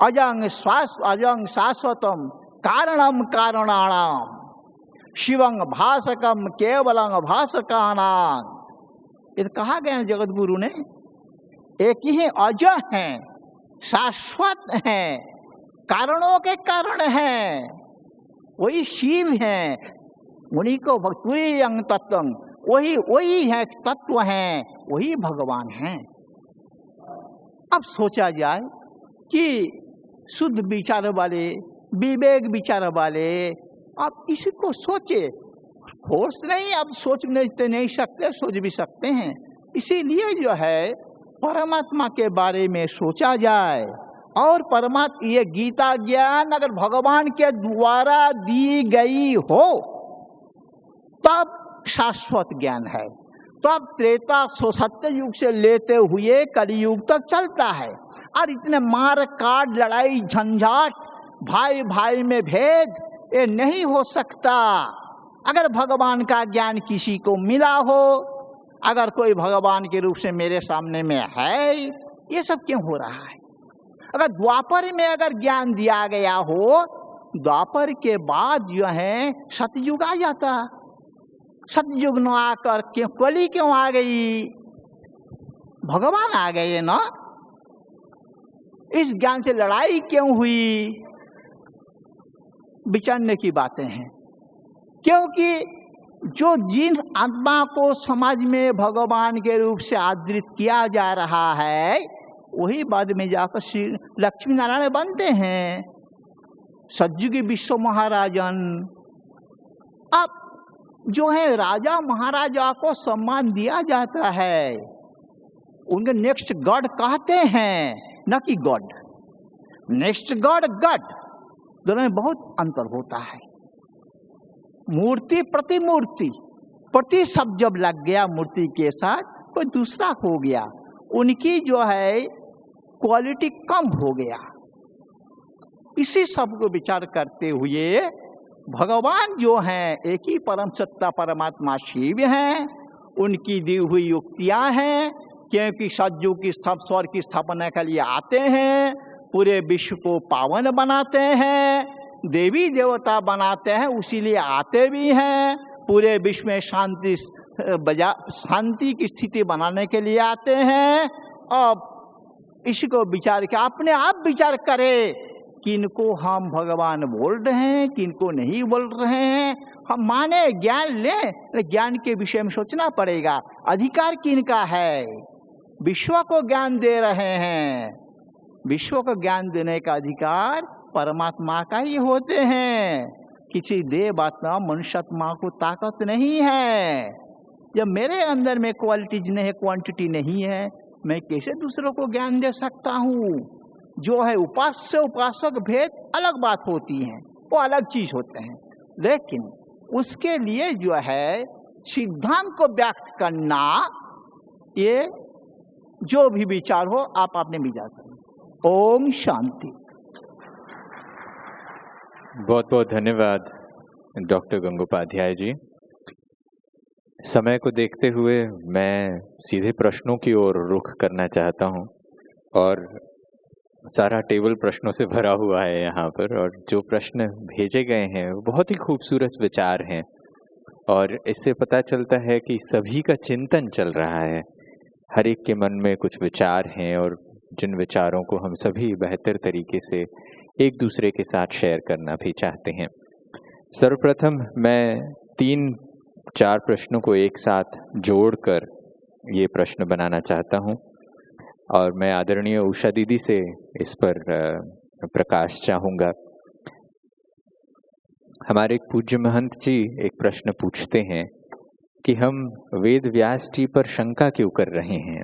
अजंग शाश्वतम कारणम कारणाणाम शिवंग भासकम केवलंग भासकानाम। ये कहा गया जगत गुरु ने, एक ही अज है, शाश्वत है, कारणों के कारण है, वही शिव है, उन्हीं को भक्ति अंग तत्व, वही है तत्व है, वही भगवान है। अब सोचा जाए कि शुद्ध विचार वाले, विवेक विचार वाले, आप इसको सोचे, फोर्स नहीं, अब सोच नहीं सकते, सोच भी सकते हैं। इसीलिए जो है परमात्मा के बारे में सोचा जाए। और परमात्मा, ये गीता ज्ञान अगर भगवान के द्वारा दी गई हो तब शाश्वत ज्ञान है। तब त्रेता सत्य युग से लेते हुए कलयुग तक चलता है। और इतने मार काट, लड़ाई झंझाट, भाई भाई में भेद, ये नहीं हो सकता। अगर भगवान का ज्ञान किसी को मिला हो, अगर कोई भगवान के रूप से मेरे सामने में है, ये सब क्यों हो रहा है? अगर द्वापर में अगर ज्ञान दिया गया हो, द्वापर के बाद जो है सतयुग आ जाता। सतयुग न आकर क्यों कली क्यों आ गई? भगवान आ गए ना, इस ज्ञान से लड़ाई क्यों हुई? विचारने की बातें हैं। क्योंकि जो जिन आत्मा को समाज में भगवान के रूप से आदृत किया जा रहा है, वही बाद में जाकर श्री लक्ष्मी नारायण बनते हैं, सतयुगी विश्व महाराजन। अब जो है राजा महाराजा को सम्मान दिया जाता है, उनके नेक्स्ट गॉड कहते हैं, न कि गॉड। नेक्स्ट गॉड गॉड, दोनों में बहुत अंतर होता है। मूर्ति प्रतिमूर्ति, प्रति शब्द जब लग गया मूर्ति के साथ कोई दूसरा हो गया, उनकी जो है क्वालिटी कम हो गया। इसी सब को विचार करते हुए भगवान जो हैं एक ही परम सत्ता परमात्मा शिव हैं, उनकी दी हुई युक्तियां हैं, क्योंकि सज्जू की स्वर की स्थापना के लिए आते हैं, पूरे विश्व को पावन बनाते हैं, देवी देवता बनाते हैं, उसीलिए आते भी हैं, पूरे विश्व में शांति की स्थिति बनाने के लिए आते हैं। अब इसको विचार के अपने आप विचार करें, किनको हम भगवान बोल रहे हैं, किनको नहीं बोल रहे हैं। हम माने ज्ञान लें, ज्ञान के विषय में सोचना पड़ेगा। अधिकार किनका है? विश्व को ज्ञान दे रहे हैं, विश्व को ज्ञान देने का अधिकार परमात्मा का ही होते हैं। किसी देव आत्मा मनुष्यात्मा को ताकत नहीं है। जब मेरे अंदर में क्वालिटीज नहीं है, क्वांटिटी नहीं है, मैं कैसे दूसरों को ज्ञान दे सकता हूँ? जो है उपास्य उपासक भेद अलग बात होती है, वो अलग चीज होते हैं, लेकिन उसके लिए जो है सिद्धांत को व्यक्त करना, ये जो भी विचार हो आप अपने विचार करें। ओम शांति। बहुत बहुत धन्यवाद डॉक्टर गंगोपाध्याय जी। समय को देखते हुए मैं सीधे प्रश्नों की ओर रुख करना चाहता हूं, और सारा टेबल प्रश्नों से भरा हुआ है यहाँ पर, और जो प्रश्न भेजे गए हैं वो बहुत ही खूबसूरत विचार हैं, और इससे पता चलता है कि सभी का चिंतन चल रहा है, हर एक के मन में कुछ विचार हैं, और जिन विचारों को हम सभी बेहतर तरीके से एक दूसरे के साथ शेयर करना भी चाहते हैं। सर्वप्रथम मैं 3-4 प्रश्नों को एक साथ जोड़कर ये प्रश्न बनाना चाहता हूँ, और मैं आदरणीय उषा दीदी से इस पर प्रकाश चाहूँगा। हमारे एक पूज्य महंत जी एक प्रश्न पूछते हैं कि हम वेद व्यास जी पर शंका क्यों कर रहे हैं,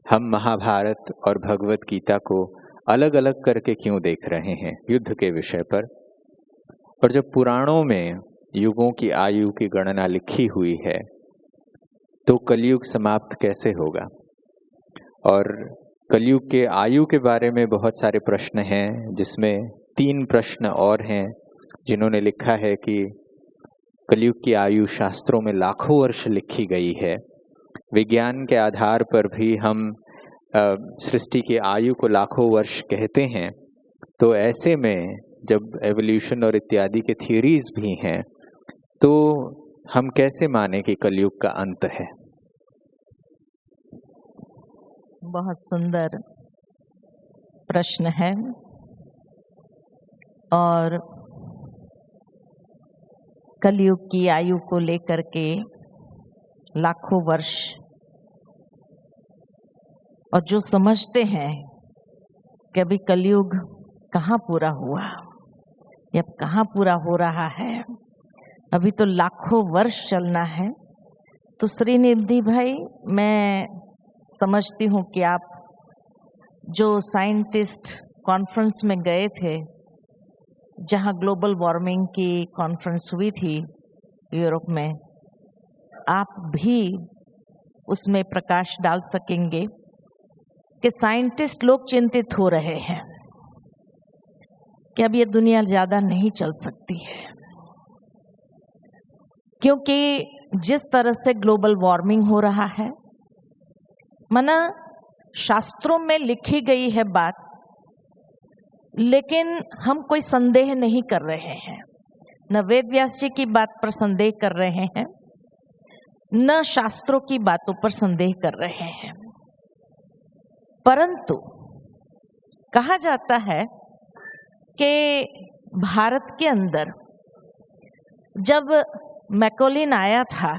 हम महाभारत और भगवत गीता को अलग अलग करके क्यों देख रहे हैं युद्ध के विषय पर, और जब पुराणों में युगों की आयु की गणना लिखी हुई है तो कलयुग समाप्त कैसे होगा। और कलयुग के आयु के बारे में बहुत सारे प्रश्न हैं, जिसमें 3 प्रश्न और हैं जिन्होंने लिखा है कि कलयुग की आयु शास्त्रों में लाखों वर्ष लिखी गई है, विज्ञान के आधार पर भी हम सृष्टि की आयु को लाखों वर्ष कहते हैं, तो ऐसे में जब एवोल्यूशन और इत्यादि के थियरीज भी हैं तो हम कैसे माने कि कलयुग का अंत है। बहुत सुंदर प्रश्न है, और कलयुग की आयु को लेकर के लाखों वर्ष, और जो समझते हैं कि अभी कलयुग कहाँ पूरा हुआ या कहाँ पूरा हो रहा है, अभी तो लाखों वर्ष चलना है, तो श्रीनिधि भाई मैं समझती हूँ कि आप जो साइंटिस्ट कॉन्फ्रेंस में गए थे, जहाँ ग्लोबल वार्मिंग की कॉन्फ्रेंस हुई थी यूरोप में, आप भी उसमें प्रकाश डाल सकेंगे कि साइंटिस्ट लोग चिंतित हो रहे हैं कि अब ये दुनिया ज़्यादा नहीं चल सकती है, क्योंकि जिस तरह से ग्लोबल वार्मिंग हो रहा है, माना शास्त्रों में लिखी गई है बात, लेकिन हम कोई संदेह नहीं कर रहे हैं, न वेद व्यास जी की बात पर संदेह कर रहे हैं, न शास्त्रों की बातों पर संदेह कर रहे हैं, परंतु कहा जाता है कि भारत के अंदर जब मैकोलिन आया था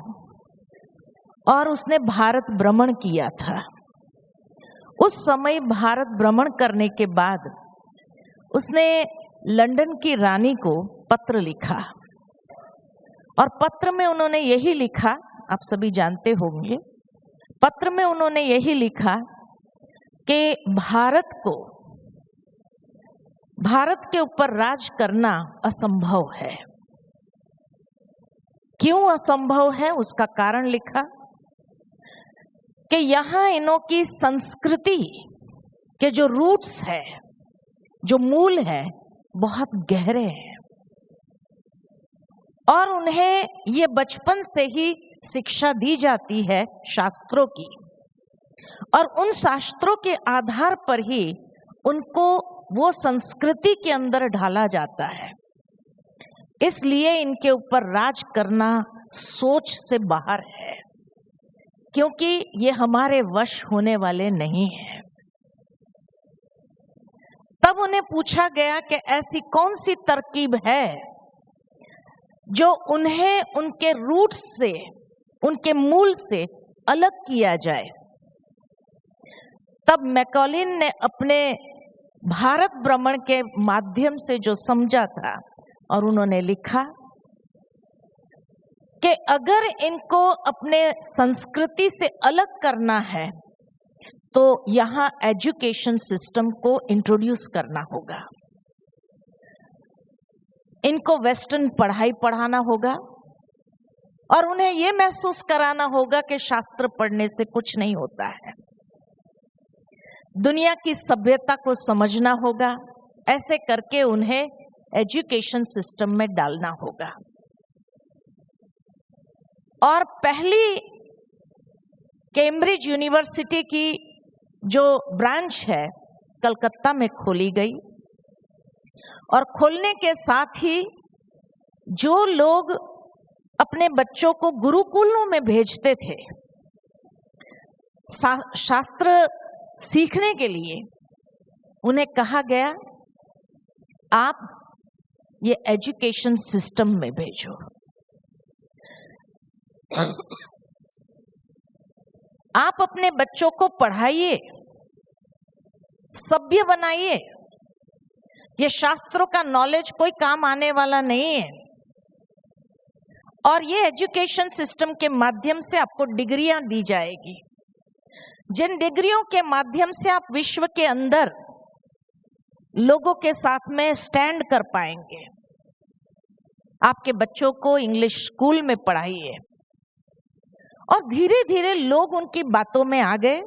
और उसने भारत भ्रमण किया था, उस समय भारत भ्रमण करने के बाद उसने लंदन की रानी को पत्र लिखा, और पत्र में उन्होंने यही लिखा, आप सभी जानते होंगे, पत्र में उन्होंने यही लिखा कि भारत के ऊपर राज करना असंभव है। क्यों असंभव है, उसका कारण लिखा कि यहाँ इन्हों की संस्कृति के जो रूट्स है, जो मूल है, बहुत गहरे हैं और उन्हें ये बचपन से ही शिक्षा दी जाती है शास्त्रों की, और उन शास्त्रों के आधार पर ही उनको वो संस्कृति के अंदर ढाला जाता है। इसलिए इनके ऊपर राज करना सोच से बाहर है, क्योंकि ये हमारे वश होने वाले नहीं हैं। तब उन्हें पूछा गया कि ऐसी कौन सी तरकीब है जो उन्हें उनके रूट्स से, उनके मूल से अलग किया जाए। तब मैकॉलिन ने अपने भारत भ्रमण के माध्यम से जो समझा था, और उन्होंने लिखा कि अगर इनको अपने संस्कृति से अलग करना है तो यहाँ एजुकेशन सिस्टम को इंट्रोड्यूस करना होगा, इनको वेस्टर्न पढ़ाई पढ़ाना होगा और उन्हें ये महसूस कराना होगा कि शास्त्र पढ़ने से कुछ नहीं होता है। दुनिया की सभ्यता को समझना होगा, ऐसे करके उन्हें एजुकेशन सिस्टम में डालना होगा। और पहली कैम्ब्रिज यूनिवर्सिटी की जो ब्रांच है कलकत्ता में खोली गई, और खोलने के साथ ही जो लोग अपने बच्चों को गुरुकुलों में भेजते थे शास्त्र सीखने के लिए, उन्हें कहा गया आप ये एजुकेशन सिस्टम में भेजो। आप अपने बच्चों को पढ़ाइए, सभ्य बनाइए। ये शास्त्रों का नॉलेज कोई काम आने वाला नहीं है, और ये एजुकेशन सिस्टम के माध्यम से आपको डिग्रियां दी जाएगी, जिन डिग्रियों के माध्यम से आप विश्व के अंदर लोगों के साथ में स्टैंड कर पाएंगे। आपके बच्चों को इंग्लिश स्कूल में पढ़ाइए। और धीरे धीरे लोग उनकी बातों में आ गए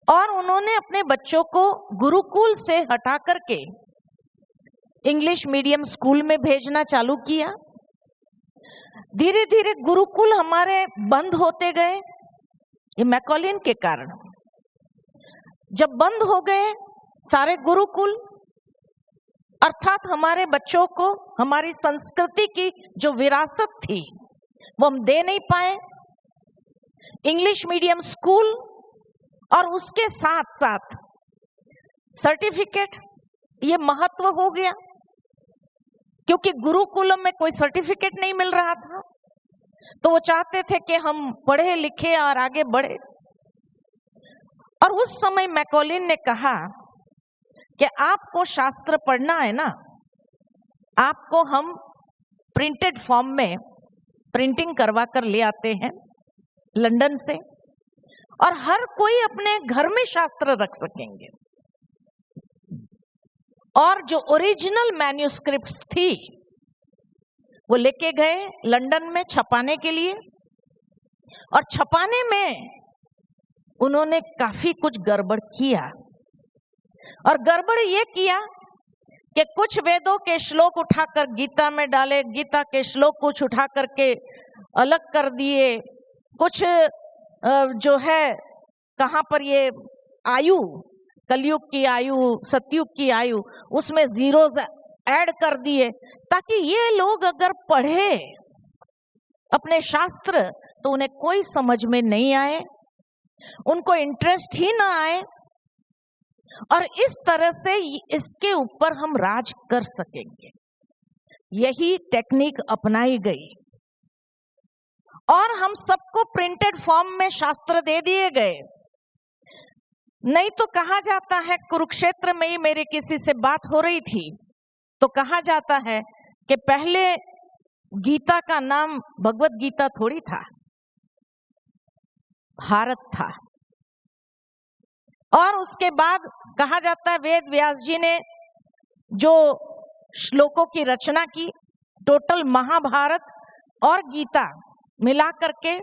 और उन्होंने अपने बच्चों को गुरुकुल से हटा करके इंग्लिश मीडियम स्कूल में भेजना चालू किया। धीरे धीरे गुरुकुल हमारे बंद होते गए, ये मैकॉलिन के कारण। जब बंद हो गए सारे गुरुकुल, अर्थात हमारे बच्चों को हमारी संस्कृति की जो विरासत थी वो हम दे नहीं पाए। इंग्लिश मीडियम स्कूल और उसके साथ साथ सर्टिफिकेट, ये महत्व हो गया, क्योंकि गुरुकुलों में कोई सर्टिफिकेट नहीं मिल रहा था, तो वो चाहते थे कि हम पढ़े लिखे और आगे बढ़े। और उस समय मैकॉलिन ने कहा कि आपको शास्त्र पढ़ना है ना, आपको हम प्रिंटेड फॉर्म में प्रिंटिंग करवा कर ले आते हैं लंदन से, और हर कोई अपने घर में शास्त्र रख सकेंगे। और जो ओरिजिनल मैन्युस्क्रिप्ट्स थी वो लेके गए लंदन में छपाने के लिए, और छपाने में उन्होंने काफी कुछ गड़बड़ किया। और गड़बड़ ये किया कि कुछ वेदों के श्लोक उठाकर गीता में डाले, गीता के श्लोक कुछ उठा करके अलग कर दिए, कुछ जो है कहाँ पर ये आयु, कलयुग की आयु, सतयुग की आयु, उसमें जीरोज ऐड कर दिए, ताकि ये लोग अगर पढ़े अपने शास्त्र तो उन्हें कोई समझ में नहीं आए, उनको इंटरेस्ट ही ना आए, और इस तरह से इसके ऊपर हम राज कर सकेंगे। यही टेक्निक अपनाई गई और हम सबको प्रिंटेड फॉर्म में शास्त्र दे दिए गए। नहीं तो कहा जाता है, कुरुक्षेत्र में ही मेरी किसी से बात हो रही थी, तो कहा जाता है कि पहले गीता का नाम भगवत गीता थोड़ी था, भारत था। और उसके बाद कहा जाता है वेद व्यास जी ने जो श्लोकों की रचना की, टोटल महाभारत और गीता मिला करके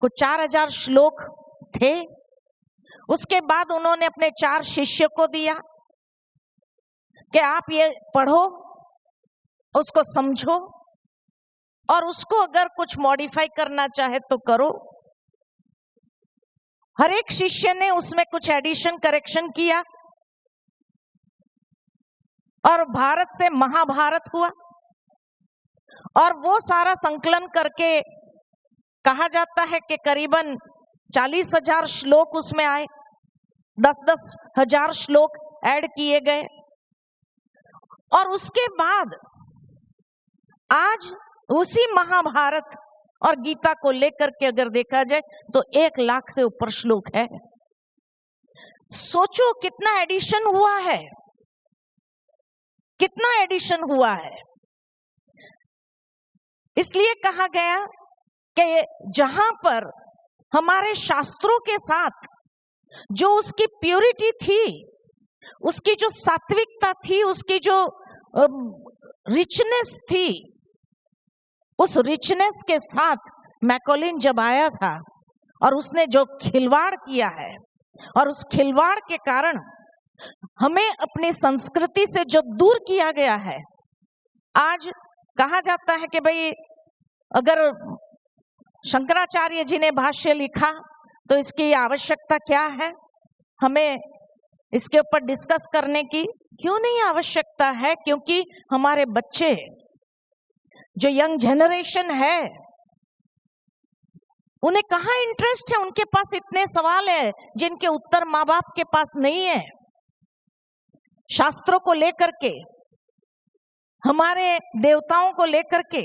कुछ 4000 श्लोक थे। उसके बाद उन्होंने अपने 4 शिष्य को दिया कि आप ये पढ़ो, उसको समझो और उसको अगर कुछ मॉडिफाई करना चाहे तो करो। हर एक शिष्य ने उसमें कुछ एडिशन करेक्शन किया और भारत से महाभारत हुआ। और वो सारा संकलन करके कहा जाता है कि करीबन 40,000 श्लोक उसमें आए, 10-10 हजार श्लोक ऐड किए गए। और उसके बाद आज उसी महाभारत और गीता को लेकर के अगर देखा जाए तो 1 लाख से ऊपर श्लोक है। सोचो कितना एडिशन हुआ है, कितना एडिशन हुआ है। इसलिए कहा गया कि जहां पर हमारे शास्त्रों के साथ जो उसकी प्योरिटी थी, उसकी जो सात्विकता थी, उसकी जो रिचनेस थी, उस रिचनेस के साथ मैकॉलिन जब आया था और उसने जो खिलवाड़ किया है और उस खिलवाड़ के कारण हमें अपनी संस्कृति से जो दूर किया गया है। आज कहा जाता है कि भाई अगर शंकराचार्य जी ने भाष्य लिखा तो इसकी आवश्यकता क्या है, हमें इसके ऊपर डिस्कस करने की क्यों नहीं आवश्यकता है? क्योंकि हमारे बच्चे जो यंग जनरेशन है उन्हें कहाँ इंटरेस्ट है, उनके पास इतने सवाल है जिनके उत्तर माँ बाप के पास नहीं है। शास्त्रों को लेकर के, हमारे देवताओं को लेकर के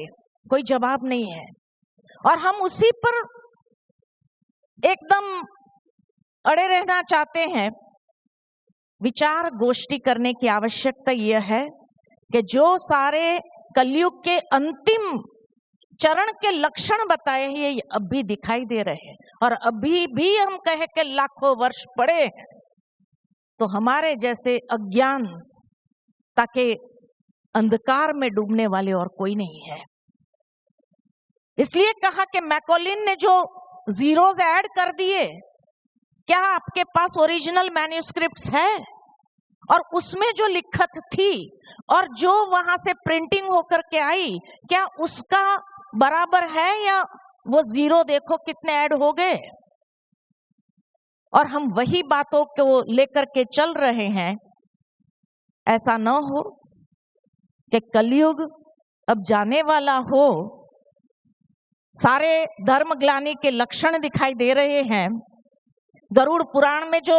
कोई जवाब नहीं है और हम उसी पर एकदम अड़े रहना चाहते हैं। विचार गोष्ठी करने की आवश्यकता यह है कि जो सारे कलयुग के अंतिम चरण के लक्षण बताए हैं ये अभी दिखाई दे रहे हैं और अभी भी हम कहे कि लाखों वर्ष पड़े हैं तो हमारे जैसे अज्ञान ताकि अंधकार में डूबने वाले और कोई नहीं है। इसलिए कहा कि मैकॉलिन ने जो जीरोस ऐड कर दिए, क्या आपके पास ओरिजिनल मैन्युस्क्रिप्ट्स है और उसमें जो लिखत थी और जो वहां से प्रिंटिंग होकर के आई क्या उसका बराबर है या वो जीरो देखो कितने ऐड हो गए। और हम वही बातों को लेकर के चल रहे हैं। ऐसा न हो कि कलयुग अब जाने वाला हो, सारे धर्म ग्लानि के लक्षण दिखाई दे रहे हैं। गरुड़ पुराण में जो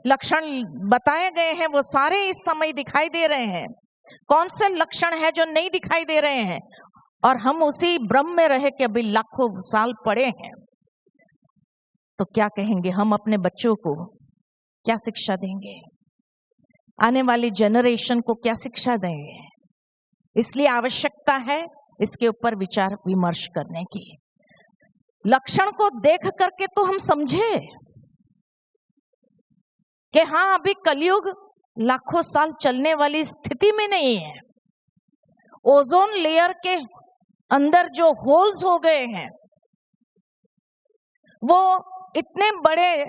लक्षण बताए गए हैं वो सारे इस समय दिखाई दे रहे हैं। कौन से लक्षण है जो नहीं दिखाई दे रहे हैं और हम उसी भ्रम में रहे कि अभी लाखों साल पड़े हैं। तो क्या कहेंगे हम अपने बच्चों को, क्या शिक्षा देंगे? आने वाली जनरेशन को क्या शिक्षा देंगे? इसलिए आवश्यकता है इसके ऊपर विचार विमर्श करने की। लक्षण को देख करके तो हम समझे कि हाँ अभी कलयुग लाखों साल चलने वाली स्थिति में नहीं है। ओजोन लेयर के अंदर जो होल्स हो गए हैं वो इतने बड़े,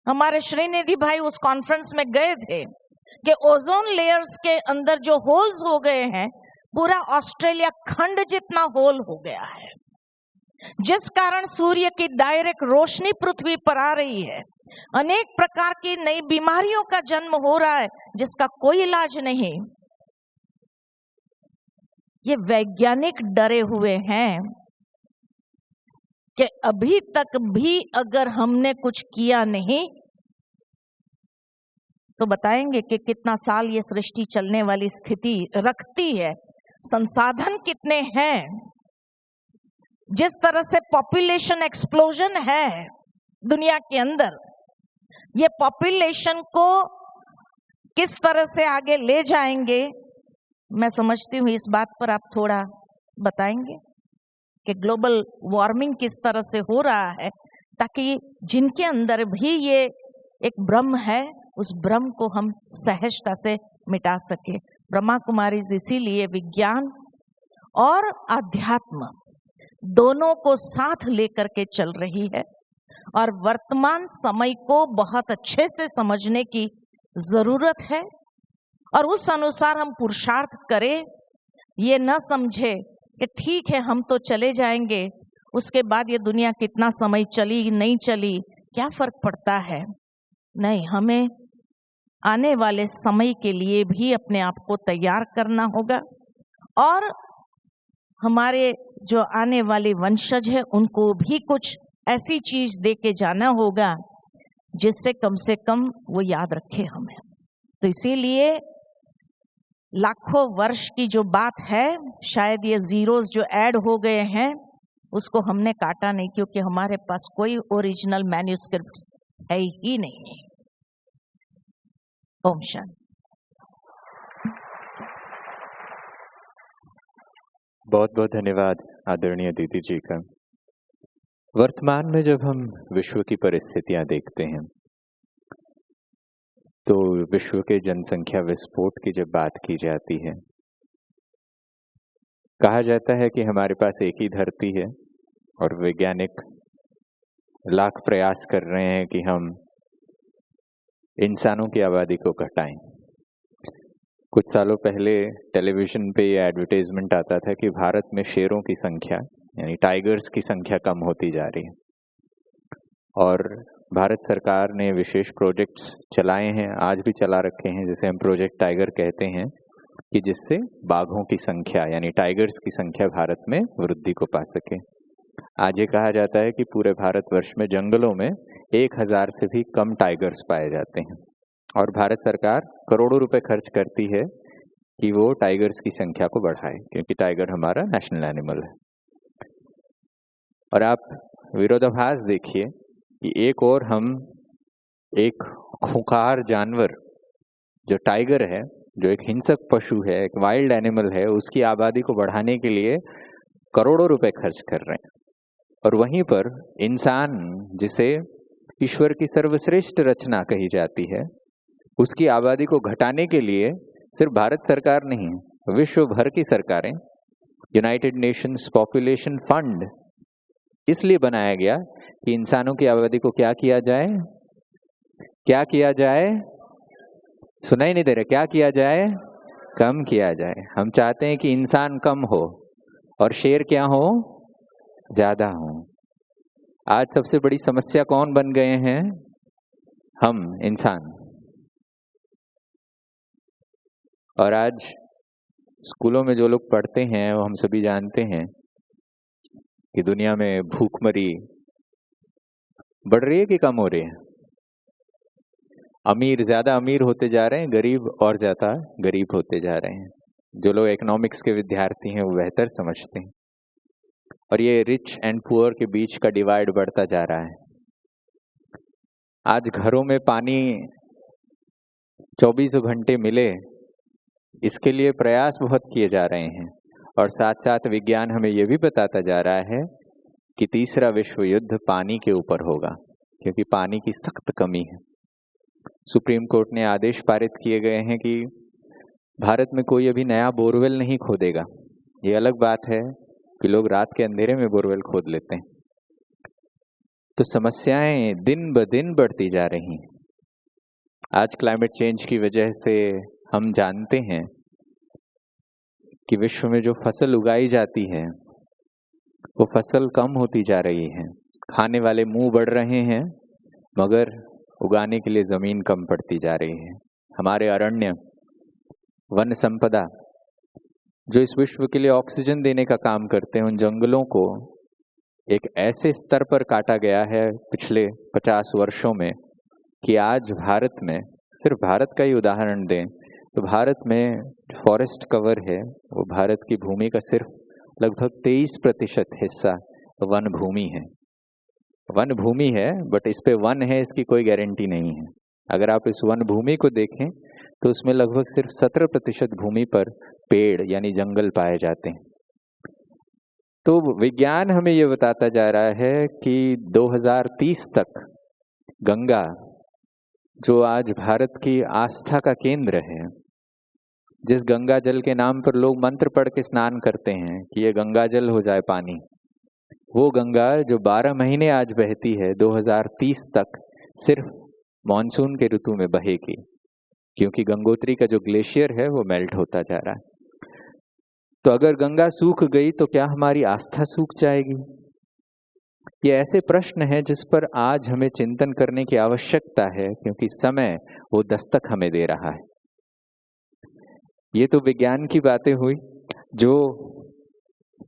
हमारे श्रीनिधि भाई उस कॉन्फ्रेंस में गए थे कि ओजोन लेयर्स के अंदर जो होल्स हो गए हैं पूरा ऑस्ट्रेलिया खंड जितना होल हो गया है, जिस कारण सूर्य की डायरेक्ट रोशनी पृथ्वी पर आ रही है। अनेक प्रकार की नई बीमारियों का जन्म हो रहा है जिसका कोई इलाज नहीं। ये वैज्ञानिक डरे हुए हैं कि अभी तक भी अगर हमने कुछ किया नहीं तो बताएंगे कि कितना साल ये सृष्टि चलने वाली स्थिति रखती है। संसाधन कितने हैं, जिस तरह से पॉपुलेशन एक्सप्लोजन है दुनिया के अंदर, ये पॉपुलेशन को किस तरह से आगे ले जाएंगे, मैं समझती हूँ इस बात पर आप थोड़ा बताएंगे कि ग्लोबल वार्मिंग किस तरह से हो रहा है, ताकि जिनके अंदर भी ये एक ब्रह्म है, उस ब्रह्म को हम सहजता से मिटा सके। ब्रह्मा कुमारी इसीलिए विज्ञान और आध्यात्म दोनों को साथ लेकर के चल रही है और वर्तमान समय को बहुत अच्छे से समझने की जरूरत है और उस अनुसार हम पुरुषार्थ करें। ये न समझे कि ठीक है हम तो चले जाएंगे, उसके बाद ये दुनिया कितना समय चली नहीं चली क्या फर्क पड़ता है। नहीं, हमें आने वाले समय के लिए भी अपने आप को तैयार करना होगा और हमारे जो आने वाले वंशज है उनको भी कुछ ऐसी चीज दे के जाना होगा जिससे कम से कम वो याद रखे हमें। तो इसीलिए लाखों वर्ष की जो बात है, शायद ये जीरोस जो ऐड हो गए हैं उसको हमने काटा नहीं, क्योंकि हमारे पास कोई ओरिजिनल मैन्युस्क्रिप्ट्स है ही नहीं। ओम शांति। बहुत बहुत धन्यवाद आदरणीय दीदी जी का। वर्तमान में जब हम विश्व की परिस्थितियां देखते हैं तो विश्व के जनसंख्या विस्फोट की जब बात की जाती है, कहा जाता है कि हमारे पास एक ही धरती है और वैज्ञानिक लाख प्रयास कर रहे हैं कि हम इंसानों की आबादी को घटाएं। कुछ सालों पहले टेलीविजन पे ये एडवर्टाइजमेंट आता था कि भारत में शेरों की संख्या यानी टाइगर्स की संख्या कम होती जा रही है और भारत सरकार ने विशेष प्रोजेक्ट्स चलाए हैं, आज भी चला रखे हैं, जिसे हम प्रोजेक्ट टाइगर कहते हैं, कि जिससे बाघों की संख्या यानी टाइगर्स की संख्या भारत में वृद्धि को पा सके। आज ये कहा जाता है कि पूरे भारतवर्ष में जंगलों में 1000 से भी कम टाइगर्स पाए जाते हैं और भारत सरकार करोड़ों रुपए खर्च करती है कि वो टाइगर्स की संख्या को बढ़ाए, क्योंकि टाइगर हमारा नेशनल एनिमल है। और आप विरोधाभास देखिए कि एक और हम एक खूंखार जानवर जो टाइगर है, जो एक हिंसक पशु है, एक वाइल्ड एनिमल है, उसकी आबादी को बढ़ाने के लिए करोड़ों रुपए खर्च कर रहे हैं। और वहीं पर इंसान, जिसे ईश्वर की सर्वश्रेष्ठ रचना कही जाती है, उसकी आबादी को घटाने के लिए सिर्फ भारत सरकार नहीं, विश्व भर की सरकारें, यूनाइटेड नेशंस पॉपुलेशन फंड इसलिए बनाया गया कि इंसानों की आबादी को क्या किया जाए, क्या किया जाए, सुनाई नहीं दे रहा, क्या किया जाए, कम किया जाए। हम चाहते हैं कि इंसान कम हो और शेर क्या हो, ज्यादा हो। आज सबसे बड़ी समस्या कौन बन गए हैं, हम इंसान। और आज स्कूलों में जो लोग पढ़ते हैं वो हम सभी जानते हैं कि दुनिया में भूखमरी बढ़ रही है कि कम हो रही है। अमीर ज्यादा अमीर होते जा रहे हैं, गरीब और ज्यादा गरीब होते जा रहे हैं। जो लोग इकोनॉमिक्स के विद्यार्थी हैं वो बेहतर समझते हैं। और ये रिच एंड पुअर के बीच का डिवाइड बढ़ता जा रहा है। आज घरों में पानी 24 घंटे मिले, इसके लिए प्रयास बहुत किए जा रहे हैं। और साथ साथ विज्ञान हमें यह भी बताता जा रहा है कि तीसरा विश्व युद्ध पानी के ऊपर होगा, क्योंकि पानी की सख्त कमी है। सुप्रीम कोर्ट ने आदेश पारित किए गए हैं कि भारत में कोई अभी नया बोरवेल नहीं खोदेगा। ये अलग बात है कि लोग रात के अंधेरे में बोरवेल खोद लेते हैं। तो समस्याएं दिन ब दिन बढ़ती जा रही हैं। आज क्लाइमेट चेंज की वजह से हम जानते हैं कि विश्व में जो फसल उगाई जाती है वो फसल कम होती जा रही है। खाने वाले मुंह बढ़ रहे हैं मगर उगाने के लिए जमीन कम पड़ती जा रही है। हमारे अरण्य, वन संपदा जो इस विश्व के लिए ऑक्सीजन देने का काम करते हैं, उन जंगलों को एक ऐसे स्तर पर काटा गया है पिछले 50 वर्षों में कि आज भारत में, सिर्फ भारत का ही उदाहरण दें तो भारत में फॉरेस्ट कवर है वो भारत की भूमि का सिर्फ लगभग 23% हिस्सा वन भूमि है। वन भूमि है बट इस पे वन है इसकी कोई गारंटी नहीं है। अगर आप इस वन भूमि को देखें तो उसमें लगभग सिर्फ 17% भूमि पर पेड़ यानी जंगल पाए जाते हैं। तो विज्ञान हमें ये बताता जा रहा है कि 2030 तक गंगा जो आज भारत की आस्था का केंद्र है, जिस गंगा जल के नाम पर लोग मंत्र पढ़ के स्नान करते हैं कि ये गंगा जल हो जाए पानी, वो गंगा जो 12 महीने आज बहती है, 2030 तक सिर्फ मॉनसून के ऋतु में बहेगी, क्योंकि गंगोत्री का जो ग्लेशियर है वो मेल्ट होता जा रहा है। तो अगर गंगा सूख गई तो क्या हमारी आस्था सूख जाएगी? ये ऐसे प्रश्न हैं जिस पर आज हमें चिंतन करने की आवश्यकता है, क्योंकि समय वो दस्तक हमें दे रहा है। ये तो विज्ञान की बातें हुई। जो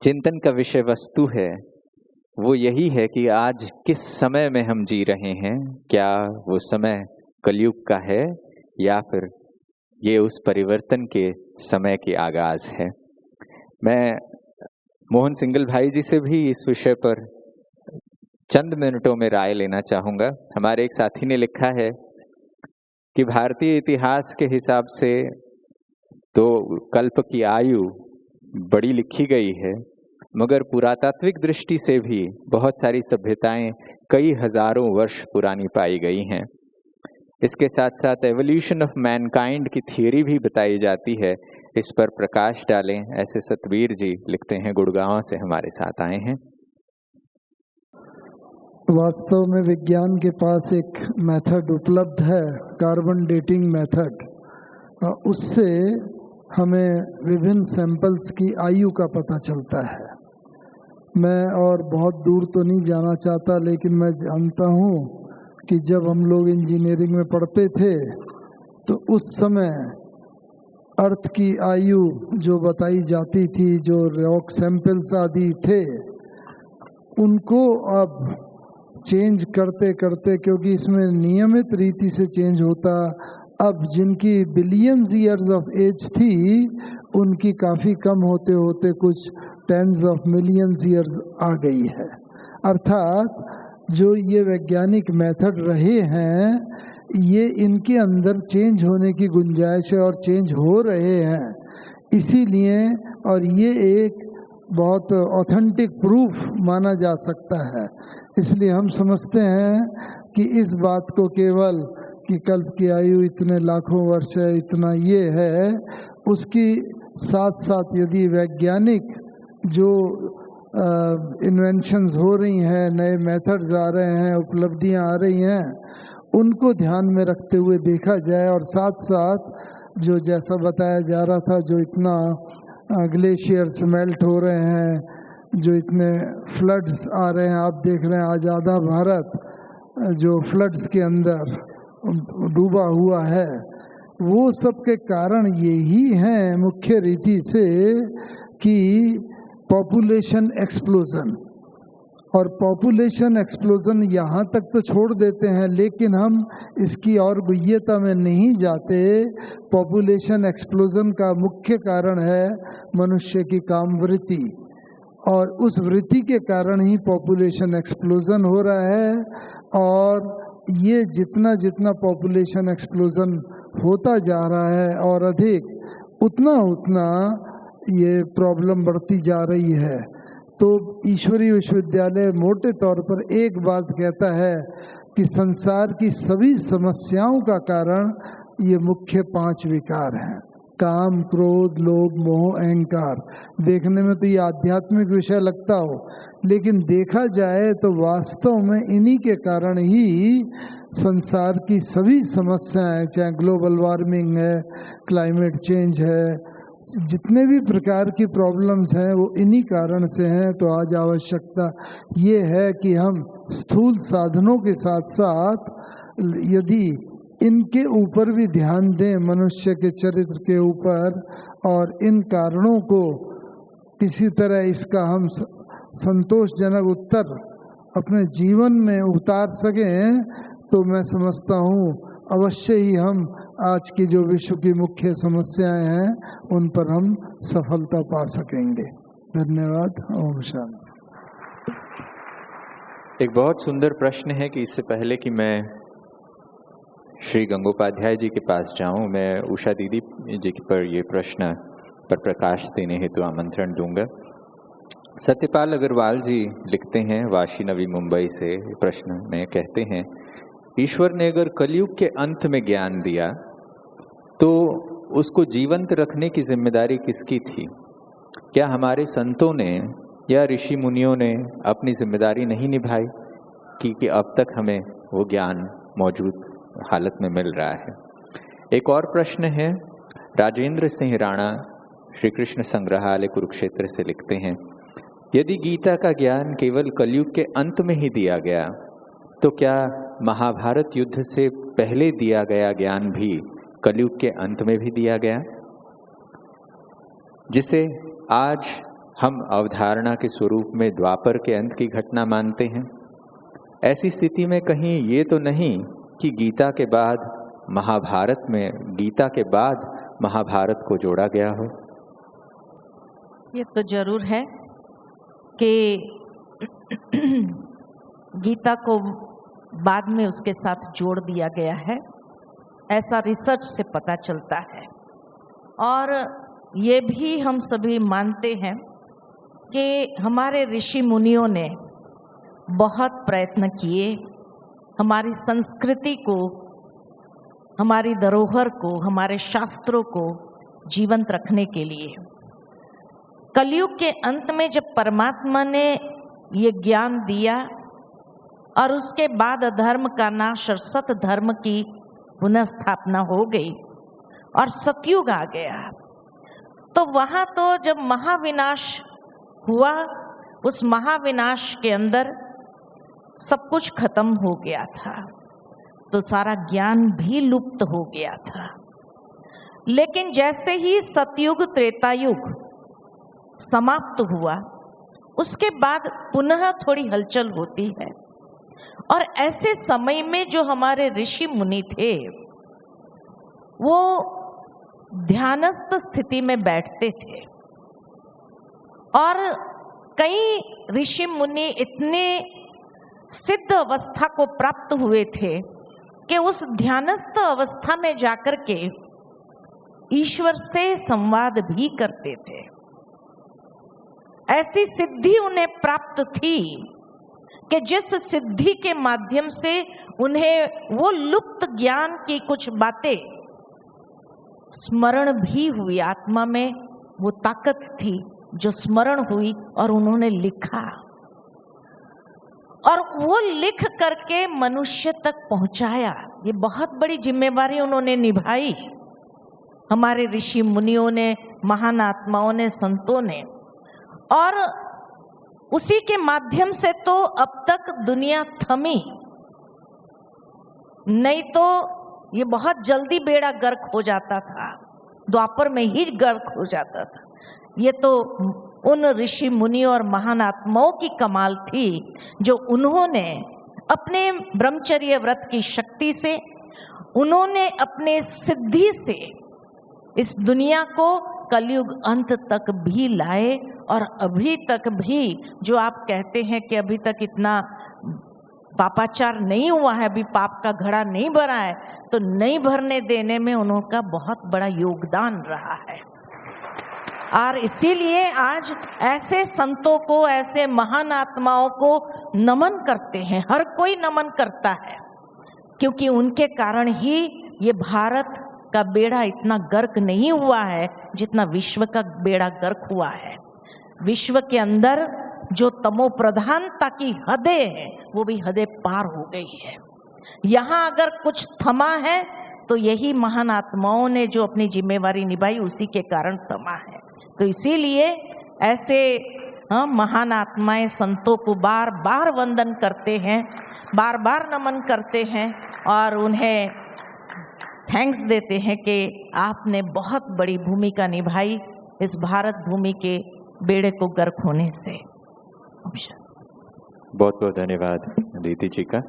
चिंतन का विषय वस्तु है वो यही है कि आज किस समय में हम जी रहे हैं। क्या वो समय कलयुग का है या फिर ये उस परिवर्तन के समय की आगाज है? मैं मोहन सिंगल भाई जी से भी इस विषय पर चंद मिनटों में राय लेना चाहूँगा। हमारे एक साथी ने लिखा है कि भारतीय इतिहास के हिसाब से तो कल्प की आयु बड़ी लिखी गई है, मगर पुरातात्विक दृष्टि से भी बहुत सारी सभ्यताएं कई हजारों वर्ष पुरानी पाई गई हैं। इसके साथ साथ एवोल्यूशन ऑफ मैनकाइंड की थियरी भी बताई जाती है। इस पर प्रकाश डालें, ऐसे सतवीर जी लिखते हैं, गुड़गांव से हमारे साथ आए हैं। वास्तव में विज्ञान के पास एक मेथड उपलब्ध है, कार्बन डेटिंग मेथड। उससे हमें विभिन्न सैंपल्स की आयु का पता चलता है। मैं और बहुत दूर तो नहीं जाना चाहता, लेकिन मैं जानता हूँ कि जब हम लोग इंजीनियरिंग में पढ़ते थे तो उस समय अर्थ की आयु जो बताई जाती थी, जो रॉक सैंपल्स आदि थे, उनको अब चेंज करते करते, क्योंकि इसमें नियमित रीति से चेंज होता, अब जिनकी बिलियंस ईयर्स ऑफ एज थी उनकी काफ़ी कम होते होते कुछ टेंस ऑफ मिलियंस ईयर्स आ गई है। अर्थात जो ये वैज्ञानिक मेथड रहे हैं, ये इनके अंदर चेंज होने की गुंजाइश है और चेंज हो रहे हैं। इसीलिए, और ये एक बहुत ऑथेंटिक प्रूफ माना जा सकता है। इसलिए हम समझते हैं कि इस बात को केवल कि कल्प की आयु इतने लाखों वर्ष है, इतना ये है, उसकी साथ साथ यदि वैज्ञानिक जो इन्वेंशंस हो रही हैं, नए मेथड्स आ रहे हैं, उपलब्धियां आ रही हैं, उनको ध्यान में रखते हुए देखा जाए, और साथ साथ जो जैसा बताया जा रहा था, जो इतना ग्लेशियर्स मेल्ट हो रहे हैं, जो इतने फ्लड्स आ रहे हैं, आप देख रहे हैं आज आधा भारत जो फ्लड्स के अंदर डूबा हुआ है, वो सब के कारण यही हैं मुख्य रीति से कि पॉपुलेशन एक्सप्लोजन। और पॉपुलेशन एक्सप्लोजन यहाँ तक तो छोड़ देते हैं, लेकिन हम इसकी और गुह्यता में नहीं जाते। पॉपुलेशन एक्सप्लोजन का मुख्य कारण है मनुष्य की कामवृत्ति, और उस वृत्ति के कारण ही पॉपुलेशन एक्सप्लोजन हो रहा है। और ये जितना जितना पॉपुलेशन एक्सप्लोजन होता जा रहा है और अधिक, उतना उतना ये प्रॉब्लम बढ़ती जा रही है। तो ईश्वरीय विश्वविद्यालय मोटे तौर पर एक बात कहता है कि संसार की सभी समस्याओं का कारण ये मुख्य 5 विकार हैं: काम, क्रोध, लोभ, मोह, अहंकार। देखने में तो ये आध्यात्मिक विषय लगता हो, लेकिन देखा जाए तो वास्तव में इन्हीं के कारण ही संसार की सभी समस्याएं, चाहे ग्लोबल वार्मिंग है, क्लाइमेट चेंज है, जितने भी प्रकार की प्रॉब्लम्स हैं वो इन्हीं कारण से हैं। तो आज आवश्यकता ये है कि हम स्थूल साधनों के साथ साथ यदि इनके ऊपर भी ध्यान दें, मनुष्य के चरित्र के ऊपर, और इन कारणों को किसी तरह इसका हम संतोषजनक उत्तर अपने जीवन में उतार सकें, तो मैं समझता हूँ अवश्य ही हम आज की जो विश्व की मुख्य समस्याएं हैं उन पर हम सफलता पा सकेंगे। धन्यवाद। ओम शांति। एक बहुत सुंदर प्रश्न है कि इससे पहले कि मैं श्री गंगोपाध्याय जी के पास जाऊं, मैं उषा दीदी जी पर ये प्रश्न पर प्रकाश देने हेतु आमंत्रण दूंगा। सत्यपाल अग्रवाल जी लिखते हैं वाशी नवी मुंबई से, प्रश्न में कहते हैं ईश्वर ने अगर कलयुग के अंत में ज्ञान दिया तो उसको जीवंत रखने की जिम्मेदारी किसकी थी? क्या हमारे संतों ने या ऋषि मुनियों ने अपनी जिम्मेदारी नहीं निभाई कि अब तक हमें वो ज्ञान मौजूद हालत में मिल रहा है? एक और प्रश्न है, राजेंद्र सिंह राणा श्री कृष्ण संग्रहालय कुरुक्षेत्र से लिखते हैं, यदि गीता का ज्ञान केवल कलयुग के अंत में ही दिया गया तो क्या महाभारत युद्ध से पहले दिया गया ज्ञान भी कलयुग के अंत में भी दिया गया, जिसे आज हम अवधारणा के स्वरूप में द्वापर के अंत की घटना मानते हैं? ऐसी स्थिति में कहीं ये तो नहीं कि गीता के बाद महाभारत को जोड़ा गया हो? ये तो जरूर है कि गीता को बाद में उसके साथ जोड़ दिया गया है, ऐसा रिसर्च से पता चलता है। और ये भी हम सभी मानते हैं कि हमारे ऋषि मुनियों ने बहुत प्रयत्न किए हमारी संस्कृति को, हमारी धरोहर को, हमारे शास्त्रों को जीवंत रखने के लिए। कलयुग के अंत में जब परमात्मा ने ये ज्ञान दिया और उसके बाद अधर्म का नाश और सत धर्म की पुनः स्थापना हो गई और सतयुग आ गया, तो वहां तो जब महाविनाश हुआ, उस महाविनाश के अंदर सब कुछ खत्म हो गया था, तो सारा ज्ञान भी लुप्त हो गया था। लेकिन जैसे ही सतयुग त्रेतायुग समाप्त हुआ, उसके बाद पुनः थोड़ी हलचल होती है। और ऐसे समय में जो हमारे ऋषि मुनि थे वो ध्यानस्थ स्थिति में बैठते थे, और कई ऋषि मुनि इतने सिद्ध अवस्था को प्राप्त हुए थे कि उस ध्यानस्थ अवस्था में जाकर के ईश्वर से संवाद भी करते थे। ऐसी सिद्धि उन्हें प्राप्त थी कि जिस सिद्धि के माध्यम से उन्हें वो लुप्त ज्ञान की कुछ बातें स्मरण भी हुई। आत्मा में वो ताकत थी जो स्मरण हुई और उन्होंने लिखा, और वो लिख करके मनुष्य तक पहुंचाया। ये बहुत बड़ी जिम्मेवारी उन्होंने निभाई, हमारे ऋषि मुनियों ने, महान आत्माओं ने, संतों ने। और उसी के माध्यम से तो अब तक दुनिया थमी, नहीं तो ये बहुत जल्दी बेड़ा गर्क हो जाता था, द्वापर में ही गर्क हो जाता था। ये तो उन ऋषि मुनि और महान आत्माओं की कमाल थी जो उन्होंने अपने ब्रह्मचर्य व्रत की शक्ति से, उन्होंने अपने सिद्धि से इस दुनिया को कलयुग अंत तक भी लाए। और अभी तक भी जो आप कहते हैं कि अभी तक इतना पापाचार नहीं हुआ है, अभी पाप का घड़ा नहीं भरा है, तो नहीं भरने देने में उनका बहुत बड़ा योगदान रहा है। और इसीलिए आज ऐसे संतों को, ऐसे महान आत्माओं को नमन करते हैं, हर कोई नमन करता है, क्योंकि उनके कारण ही ये भारत का बेड़ा इतना गर्क नहीं हुआ है जितना विश्व का बेड़ा गर्क हुआ है। विश्व के अंदर जो तमो प्रधानता की हदें हैं वो भी हदें पार हो गई है। यहाँ अगर कुछ थमा है तो यही महान आत्माओं ने जो अपनी जिम्मेवारी निभाई उसी के कारण थमा है। तो इसीलिए ऐसे महान आत्माएं संतों को बार बार वंदन करते हैं, बार बार नमन करते हैं और उन्हें थैंक्स देते हैं कि आपने बहुत बड़ी भूमिका निभाई इस भारत भूमि के बेड़े को गर्क होने से। बहुत बहुत धन्यवाद दीदी जी का।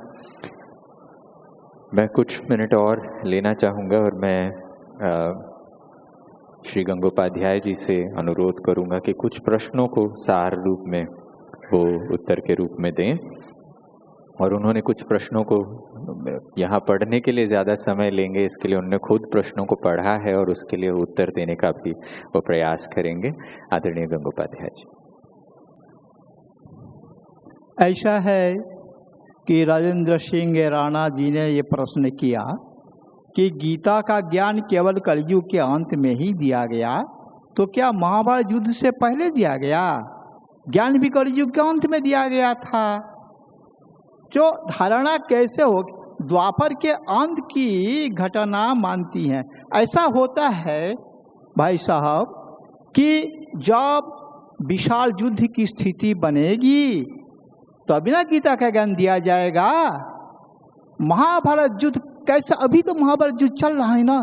मैं कुछ मिनट और लेना चाहूँगा और मैं श्री गंगोपाध्याय जी से अनुरोध करूँगा कि कुछ प्रश्नों को सार रूप में वो उत्तर के रूप में दें। और उन्होंने कुछ प्रश्नों को यहाँ पढ़ने के लिए ज़्यादा समय लेंगे, इसके लिए उन्होंने खुद प्रश्नों को पढ़ा है और उसके लिए उत्तर देने का भी वो प्रयास करेंगे। आदरणीय गंगोपाध्याय जी। ऐसा है कि राजेंद्र सिंह राणा जी ने ये प्रश्न किया कि गीता का ज्ञान केवल कलयुग के अंत में ही दिया गया, तो क्या महाभारत युद्ध से पहले दिया गया? ज्ञान भी कलयुग के अंत में दिया गया था। जो धारणा कैसे हो, द्वापर के अंत की घटना मानती हैं। ऐसा होता है भाई साहब कि जब विशाल युद्ध की स्थिति बनेगी तभी ना गीता का ज्ञान दिया जाएगा। महाभारत युद्ध कैसा, अभी तो महाभारत युद्ध चल रहा है ना,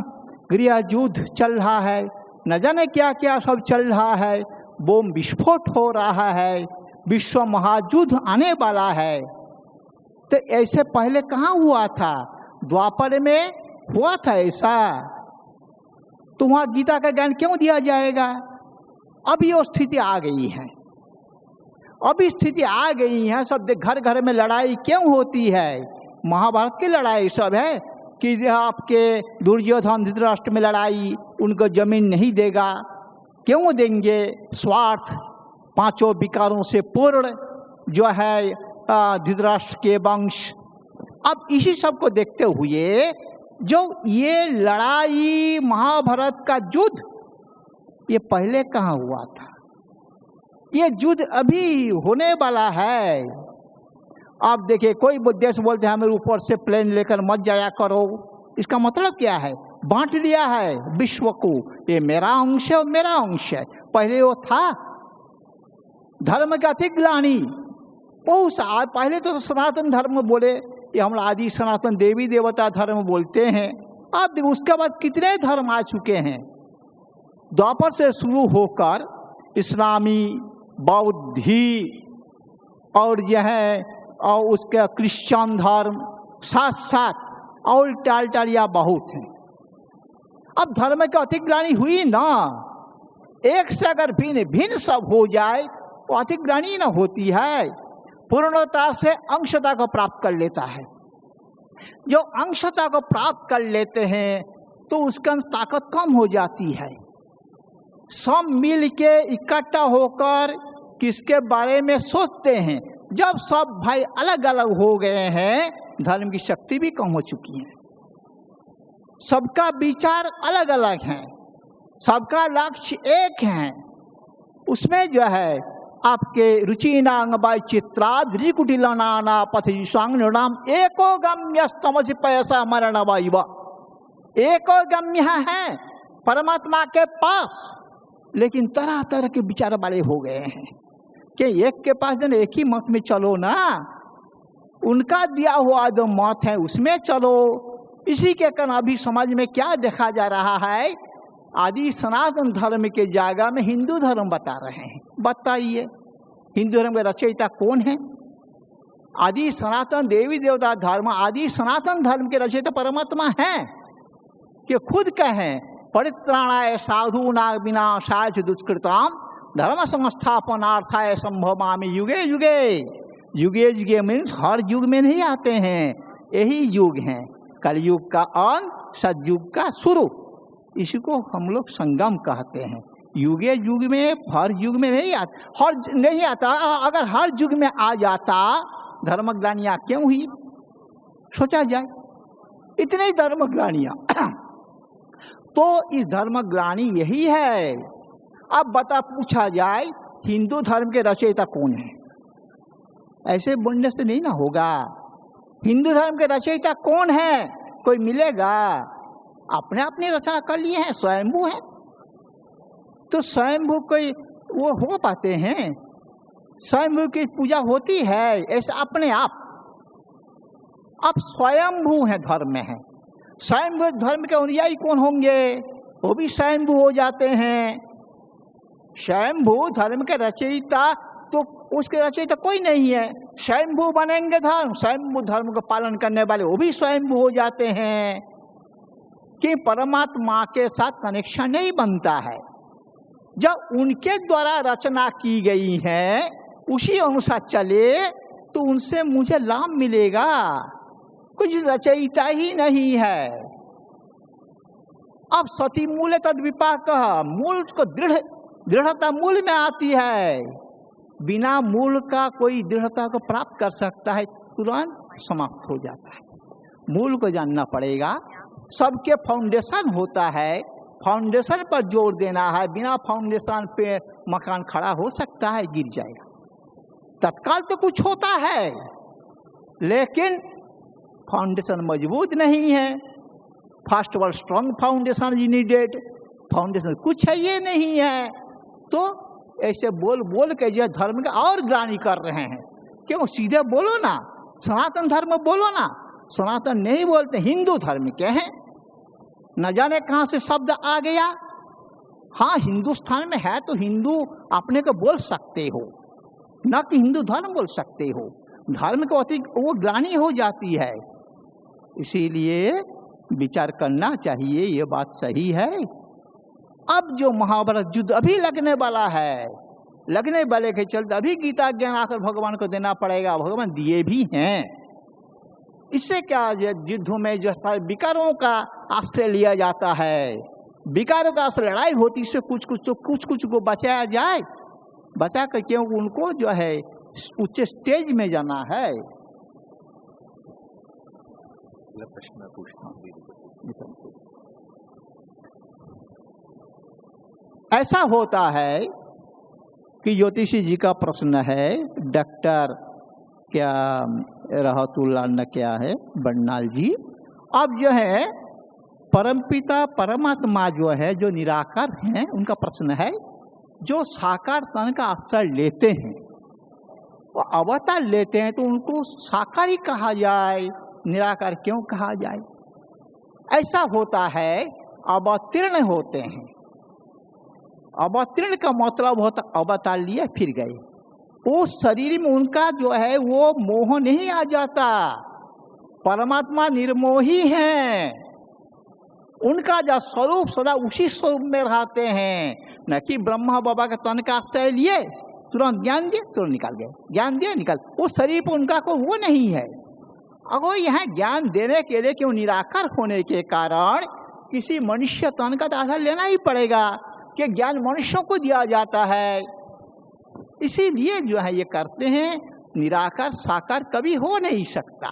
गृह युद्ध चल रहा है, न जाने क्या क्या सब चल रहा है, बम विस्फोट हो रहा है, विश्व महायुद्ध आने वाला है। तो ऐसे पहले कहाँ हुआ था? द्वापर में हुआ था ऐसा। तो वहाँ गीता का ज्ञान क्यों दिया जाएगा? अभी वो स्थिति आ गई है, अभी स्थिति आ गई है। सब घर घर में लड़ाई क्यों होती है? महाभारत की लड़ाई सब है कि आपके दुर्योधन धृतराष्ट्र में लड़ाई, उनको जमीन नहीं देगा, क्यों देंगे? स्वार्थ, पांचों विकारों से पूर्ण जो है धृतराष्ट्र के वंश। अब इसी सब को देखते हुए जो ये लड़ाई महाभारत का युद्ध, ये पहले कहाँ हुआ था? ये युद्ध अभी होने वाला है। आप देखिए, कोई देश बोलते हैं हमें ऊपर से प्लेन लेकर मत जाया करो, इसका मतलब क्या है? बांट लिया है विश्व को, ये मेरा अंश है और मेरा अंश है। पहले वो था धर्म का थी ग्लानि, बहुत सा पहले तो सनातन धर्म बोले, ये हम आदि सनातन देवी देवता धर्म बोलते हैं। अब उसके बाद कितने धर्म आ चुके हैं। द्वापर से शुरू होकर इस्लामी, बौद्धि और यह है और उसके क्रिश्चियन धर्म, साथ साथ और टालटालियाँ बहुत हैं। अब धर्म की अतिग्लानि हुई ना, एक से अगर भिन्न भिन्न सब हो जाए तो अतिग्लानि ना होती है। पूर्णता से अंशता को प्राप्त कर लेता है। जो अंशता को प्राप्त कर लेते हैं तो उसका ताकत कम हो जाती है। सब मिल के इकट्ठा होकर किसके बारे में सोचते हैं। जब सब भाई अलग अलग हो गए हैं, धर्म की शक्ति भी कम हो चुकी है। सबका विचार अलग अलग है, सबका लक्ष्य एक है। उसमें जो है आपके रुचिनांग बाय चित्राद्रि कुटिलनाना पथयुषांग निर्णाम एको गम्यस्तमसि पैसा मरण वायुवा। एको गम्य है परमात्मा के पास, लेकिन तरह तरह के विचार वाले हो गए हैं कि एक के पास जन एक ही मत में चलो ना, उनका दिया हुआ जो मत है उसमें चलो। इसी के कारण अभी समाज में क्या देखा जा रहा है, आदि सनातन धर्म के जगह में हिंदू धर्म बता रहे हैं। बताइए हिंदू धर्म के रचयिता कौन है? आदि सनातन देवी देवता धर्म, आदि सनातन धर्म के रचयिता परमात्मा हैं कि खुद कहें परित्राणाय साधूनां विनाशाय च दुष्कृताम धर्म संस्थापनार्थाय संभवामि युगे युगे। युगे युगे मीन्स हर युग में नहीं आते हैं, यही युग है, कलयुग का अंत, सतयुग का शुरू। इसी को हम लोग संगम कहते हैं। युगे युग में, हर युग में नहीं आता, हर नहीं आता। अगर हर युग में आ जाता धर्मग्लानियाँ क्यों हुई? सोचा जाए, इतने धर्मग्लानियाँ। तो इस धर्मग्लानि यही है। अब पूछा जाए हिंदू धर्म के रचयिता कौन है? ऐसे बोलने से नहीं ना होगा। हिंदू धर्म के रचयिता कौन है? कोई मिलेगा? अपने अपने रचना कर लिए हैं, स्वयंभू हैं। तो स्वयंभू कोई वो हो पाते हैं? स्वयंभू की पूजा होती है ऐसा अपने आप? अब स्वयंभू है, धर्म में है। स्वयंभू धर्म के अनुयायी कौन होंगे? वो भी स्वयंभू हो जाते हैं। स्वयंभू धर्म के रचयिता तो उसके रचयिता कोई नहीं है। स्वयंभू बनेंगे धर्म, स्वयंभू धर्म का पालन करने वाले वो भी स्वयंभू हो जाते हैं कि परमात्मा के साथ कनेक्शन नहीं बनता है। जब उनके द्वारा रचना की गई है उसी अनुसार चले तो उनसे मुझे लाभ मिलेगा। कुछ रचयिता ही नहीं है। अब सती मूल तद विपाक, मूल को दृढ़ता मूल में आती है। बिना मूल का कोई दृढ़ता को प्राप्त कर सकता है तुरंत? समाप्त हो जाता है। मूल को जानना पड़ेगा। सबके फाउंडेशन होता है, फाउंडेशन पर जोर देना है। बिना फाउंडेशन पे मकान खड़ा हो सकता है? गिर जाएगा। तत्काल तो कुछ होता है, लेकिन फाउंडेशन मजबूत नहीं है। First of all strong foundation is needed. Foundation कुछ है ये नहीं है, तो ऐसे बोल बोल के जो धर्म का और ग्लानि कर रहे हैं। क्यों? सीधे बोलो ना, सनातन धर्म बोलो ना। सनातन नहीं बोलते, हिंदू धर्म के हैं। न जाने कहाँ से शब्द आ गया। हाँ, हिंदुस्तान में है तो हिंदू अपने को बोल सकते हो, न कि हिंदू धर्म बोल सकते हो। धर्म को अति वो ग्लानि हो जाती है। इसीलिए विचार करना चाहिए, ये बात सही है। अब जो महाभारत युद्ध अभी लगने वाला है, लगने वाले के चलते अभी गीता ज्ञान आकर भगवान को देना पड़ेगा। भगवान दिए भी हैं। इससे क्या, युद्धों में जो सारे विकारों का आश्रय लिया जाता है, विकारों का आश्रय लड़ाई होती, इससे कुछ कुछ को बचाया जाए। बचा कर क्यों उनको जो है उच्च स्टेज में जाना है। प्रश्न मैं पूछता हूँ। ऐसा होता है कि ज्योतिषी जी का प्रश्न है, डॉक्टर क्या रहतुल्ला न क्या है बन्नाल जी। अब जो है परमपिता परमात्मा जो है, जो निराकार हैं, उनका प्रश्न है, जो साकार तन का आश्रय लेते हैं, वो अवतार लेते हैं, तो उनको साकार ही कहा जाए, निराकार क्यों कहा जाए? ऐसा होता है, अवतीर्ण होते हैं। अवतीर्ण का मतलब होता अवतार लिए फिर गए। उस शरीर में उनका जो है वो मोह नहीं आ जाता। परमात्मा निर्मोही हैं। उनका जो स्वरूप सदा उसी स्वरूप में रहते हैं, न कि ब्रह्मा बाबा के तन का आश्रय लिए, तुरंत ज्ञान दिए तुरंत निकाल गए, ज्ञान दिए निकाल। उस शरीर पर उनका कोई वो नहीं है। अगर यहाँ ज्ञान देने के लिए क्यों निराकार होने के कारण किसी मनुष्य तन का आधार लेना ही पड़ेगा कि ज्ञान मनुष्यों को दिया जाता है। इसीलिए जो है ये करते हैं। निराकार साकार कभी हो नहीं सकता।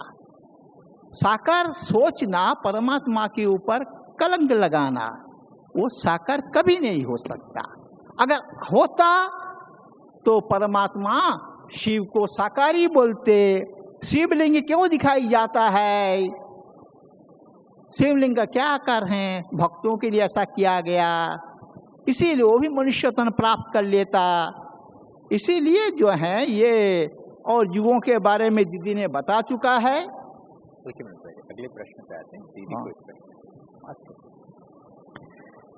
साकार सोचना, परमात्मा के ऊपर कलंक लगाना, वो साकार कभी नहीं हो सकता। अगर होता तो परमात्मा शिव को साकारी बोलते। शिवलिंग क्यों दिखाई जाता है? शिवलिंग का क्या आकार है? भक्तों के लिए ऐसा किया गया, इसीलिए वो भी मनुष्य तन प्राप्त कर लेता। इसीलिए जो है ये और युगों के बारे में दीदी ने बता चुका है। अगले प्रश्न पे आते हैं। दीदी को एक प्रश्न।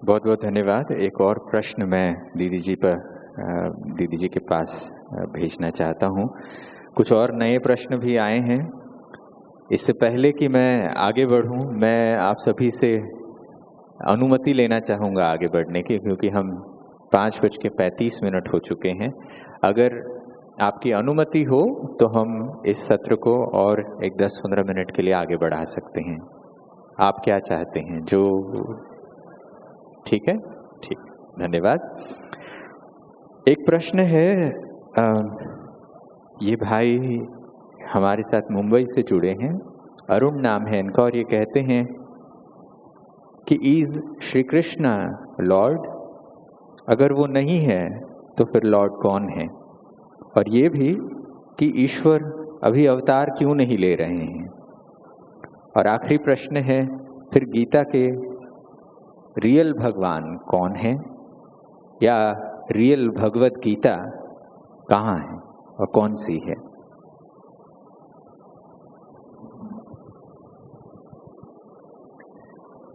बहुत बहुत धन्यवाद। एक और प्रश्न मैं दीदी जी के पास भेजना चाहता हूँ। कुछ और नए प्रश्न भी आए हैं। इससे पहले कि मैं आगे बढ़ूँ, मैं आप सभी से अनुमति लेना चाहूँगा आगे बढ़ने की, क्योंकि हम 5:35 हो चुके हैं। अगर आपकी अनुमति हो तो हम इस सत्र को और एक 10-15 मिनट के लिए आगे बढ़ा सकते हैं। आप क्या चाहते हैं? जो ठीक है, ठीक, धन्यवाद। एक प्रश्न है, ये भाई हमारे साथ मुंबई से जुड़े हैं, अरुण नाम है इनका, और ये कहते हैं कि इज श्री कृष्ण लॉर्ड? अगर वो नहीं है तो फिर लॉर्ड कौन है? और ये भी कि ईश्वर अभी अवतार क्यों नहीं ले रहे हैं? और आखिरी प्रश्न है, फिर गीता के रियल भगवान कौन है, या रियल भगवत गीता कहाँ है और कौन सी है?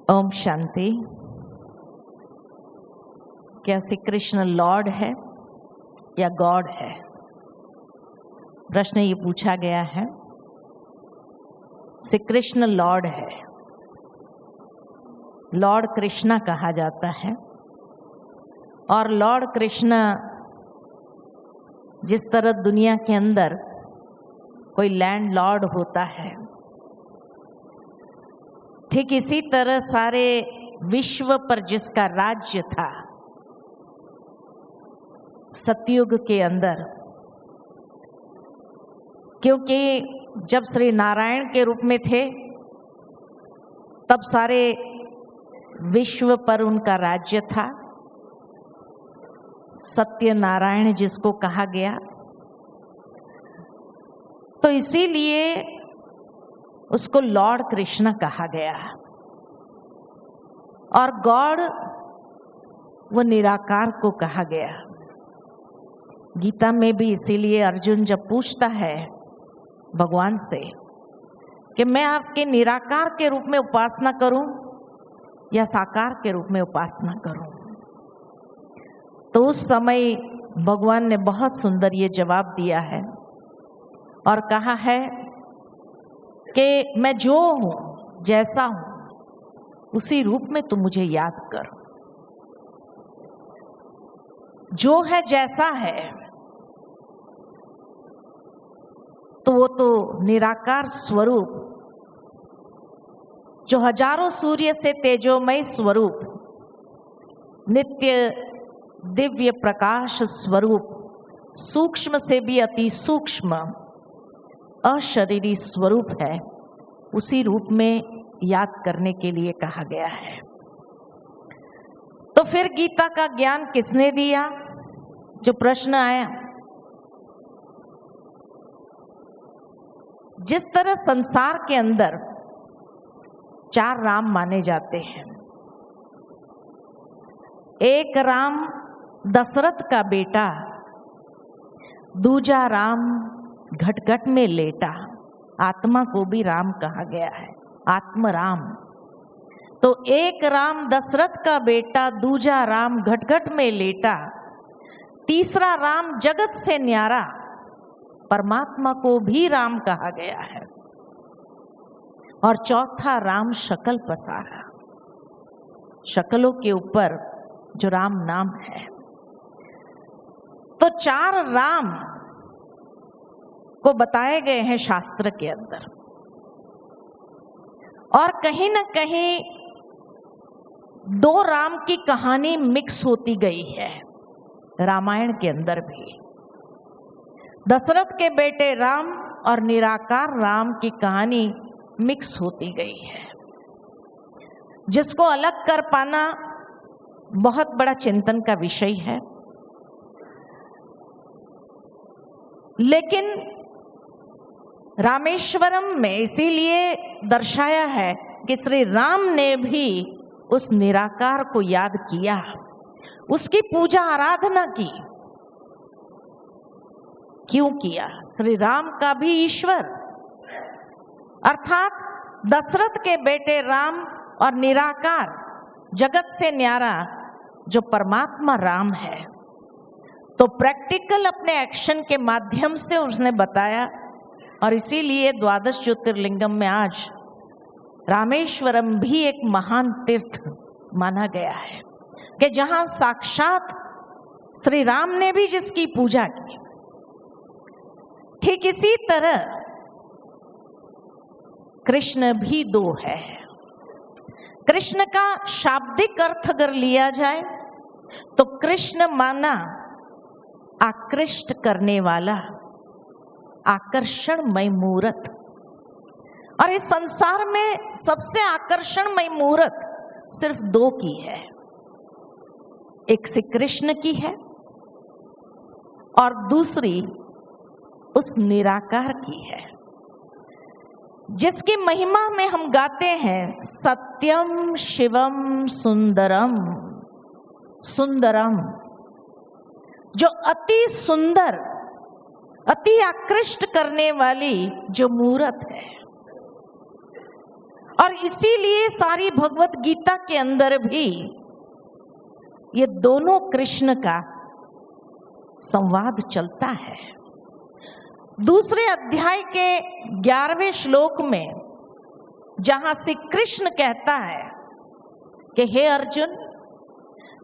ओम शांति। क्या श्री कृष्ण लॉर्ड है या गॉड है? प्रश्न ये पूछा गया है। श्री कृष्ण लॉर्ड है। लॉर्ड कृष्णा कहा जाता है। और लॉर्ड कृष्णा जिस तरह दुनिया के अंदर कोई लैंड लॉर्ड होता है, ठीक इसी तरह सारे विश्व पर जिसका राज्य था सतयुग के अंदर, क्योंकि जब श्री नारायण के रूप में थे तब सारे विश्व पर उनका राज्य था। सत्यनारायण जिसको कहा गया, तो इसीलिए उसको लॉर्ड कृष्ण कहा गया। और गॉड वो निराकार को कहा गया। गीता में भी इसीलिए अर्जुन जब पूछता है भगवान से कि मैं आपके निराकार के रूप में उपासना करूं या साकार के रूप में उपासना करूं, तो उस समय भगवान ने बहुत सुंदर ये जवाब दिया है और कहा है कि मैं जो हूं, जैसा हूं, उसी रूप में तू मुझे याद कर। जो है जैसा है तो वो तो निराकार स्वरूप, जो हजारों सूर्य से तेजोमय स्वरूप, नित्य दिव्य प्रकाश स्वरूप, सूक्ष्म से भी अति सूक्ष्म अशरीरी स्वरूप है, उसी रूप में याद करने के लिए कहा गया है। तो फिर गीता का ज्ञान किसने दिया? जो प्रश्न आया, जिस तरह संसार के अंदर 4 राम माने जाते हैं। एक राम दशरथ का बेटा, दूजा राम घटघट में लेटा, आत्मा को भी राम कहा गया है, आत्मराम। तो एक राम दशरथ का बेटा, दूजा राम घटघट में लेटा, तीसरा राम जगत से न्यारा, परमात्मा को भी राम कहा गया है, और चौथा राम शकल पसारा, शकलों के ऊपर जो राम नाम है। तो 4 राम को बताए गए हैं शास्त्र के अंदर, और कहीं न कहीं 2 राम की कहानी मिक्स होती गई है रामायण के अंदर भी। दशरथ के बेटे राम और निराकार राम की कहानी मिक्स होती गई है, जिसको अलग कर पाना बहुत बड़ा चिंतन का विषय है। लेकिन रामेश्वरम में इसीलिए दर्शाया है कि श्री राम ने भी उस निराकार को याद किया, उसकी पूजा आराधना की। क्यों किया? श्री राम का भी ईश्वर, अर्थात दशरथ के बेटे राम और निराकार जगत से न्यारा जो परमात्मा राम है, तो प्रैक्टिकल अपने एक्शन के माध्यम से उसने बताया। और इसीलिए द्वादश ज्योतिर्लिंगम में आज रामेश्वरम भी एक महान तीर्थ माना गया है, कि जहां साक्षात श्री राम ने भी जिसकी पूजा की, ठीक इसी तरह कृष्ण भी 2 है। कृष्ण का शाब्दिक अर्थ अगर लिया जाए तो कृष्ण माना आकृष्ट करने वाला, आकर्षणमय मूर्त। और इस संसार में सबसे आकर्षणमय मूर्त सिर्फ 2 की है, एक श्री कृष्ण की है और दूसरी उस निराकार की है, जिसकी महिमा में हम गाते हैं सत्यम शिवम सुंदरम। सुंदरम जो अति सुंदर, अति आकृष्ट करने वाली जो मूर्त है। और इसीलिए सारी भगवत गीता के अंदर भी ये दोनों कृष्ण का संवाद चलता है। दूसरे अध्याय के 11वें श्लोक में जहां श्री कृष्ण कहता है कि हे अर्जुन,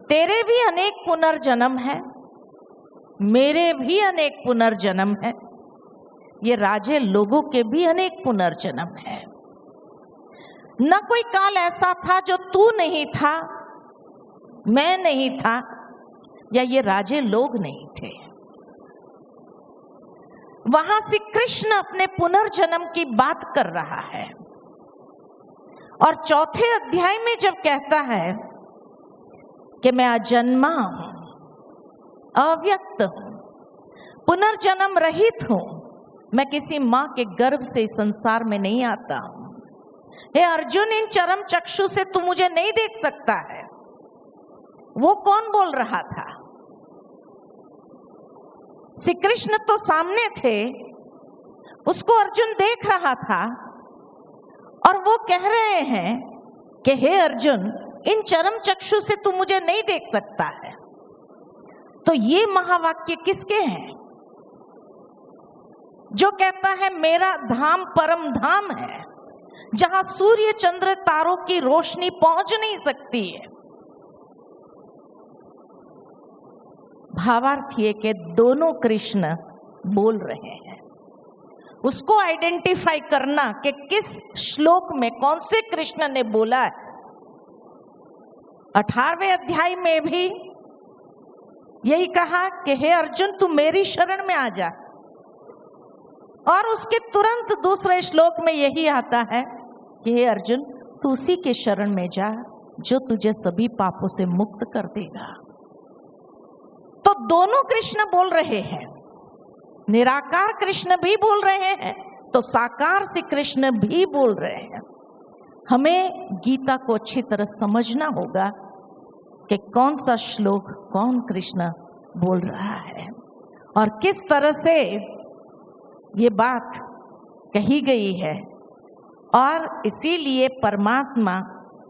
तेरे भी अनेक पुनर्जन्म है, मेरे भी अनेक पुनर्जन्म है, ये राजे लोगों के भी अनेक पुनर्जन्म है। न कोई काल ऐसा था जो तू नहीं था, मैं नहीं था, या ये राजे लोग नहीं थे। वहां श्री कृष्ण अपने पुनर्जन्म की बात कर रहा है। और चौथे अध्याय में जब कहता है कि मैं अजन्मा हूं, अव्यक्त हूं, पुनर्जन्म रहित हूं, मैं किसी मां के गर्भ से इस संसार में नहीं आता हूं। हे अर्जुन, इन चरम चक्षु से तू मुझे नहीं देख सकता है। वो कौन बोल रहा था? श्री कृष्ण तो सामने थे, उसको अर्जुन देख रहा था और वो कह रहे हैं कि हे अर्जुन, इन चरम चक्षु से तू मुझे नहीं देख सकता है। तो ये महावाक्य किसके हैं? जो कहता है मेरा धाम परम धाम है, जहां सूर्य चंद्र तारों की रोशनी पहुंच नहीं सकती है। भावार्थ ये कि दोनों कृष्ण बोल रहे हैं। उसको आइडेंटिफाई करना कि किस श्लोक में कौन से कृष्ण ने बोला है। 18वें अध्याय में भी यही कहा कि हे अर्जुन, तू मेरी शरण में आ जा, और उसके तुरंत दूसरे श्लोक में यही आता है कि हे अर्जुन, तू उसी के शरण में जा जो तुझे सभी पापों से मुक्त कर देगा। तो दोनों कृष्ण बोल रहे हैं, निराकार कृष्ण भी बोल रहे हैं, तो साकार से कृष्ण भी बोल रहे हैं। हमें गीता को अच्छी तरह समझना होगा कि कौन सा श्लोक कौन कृष्ण बोल रहा है और किस तरह से ये बात कही गई है। और इसीलिए परमात्मा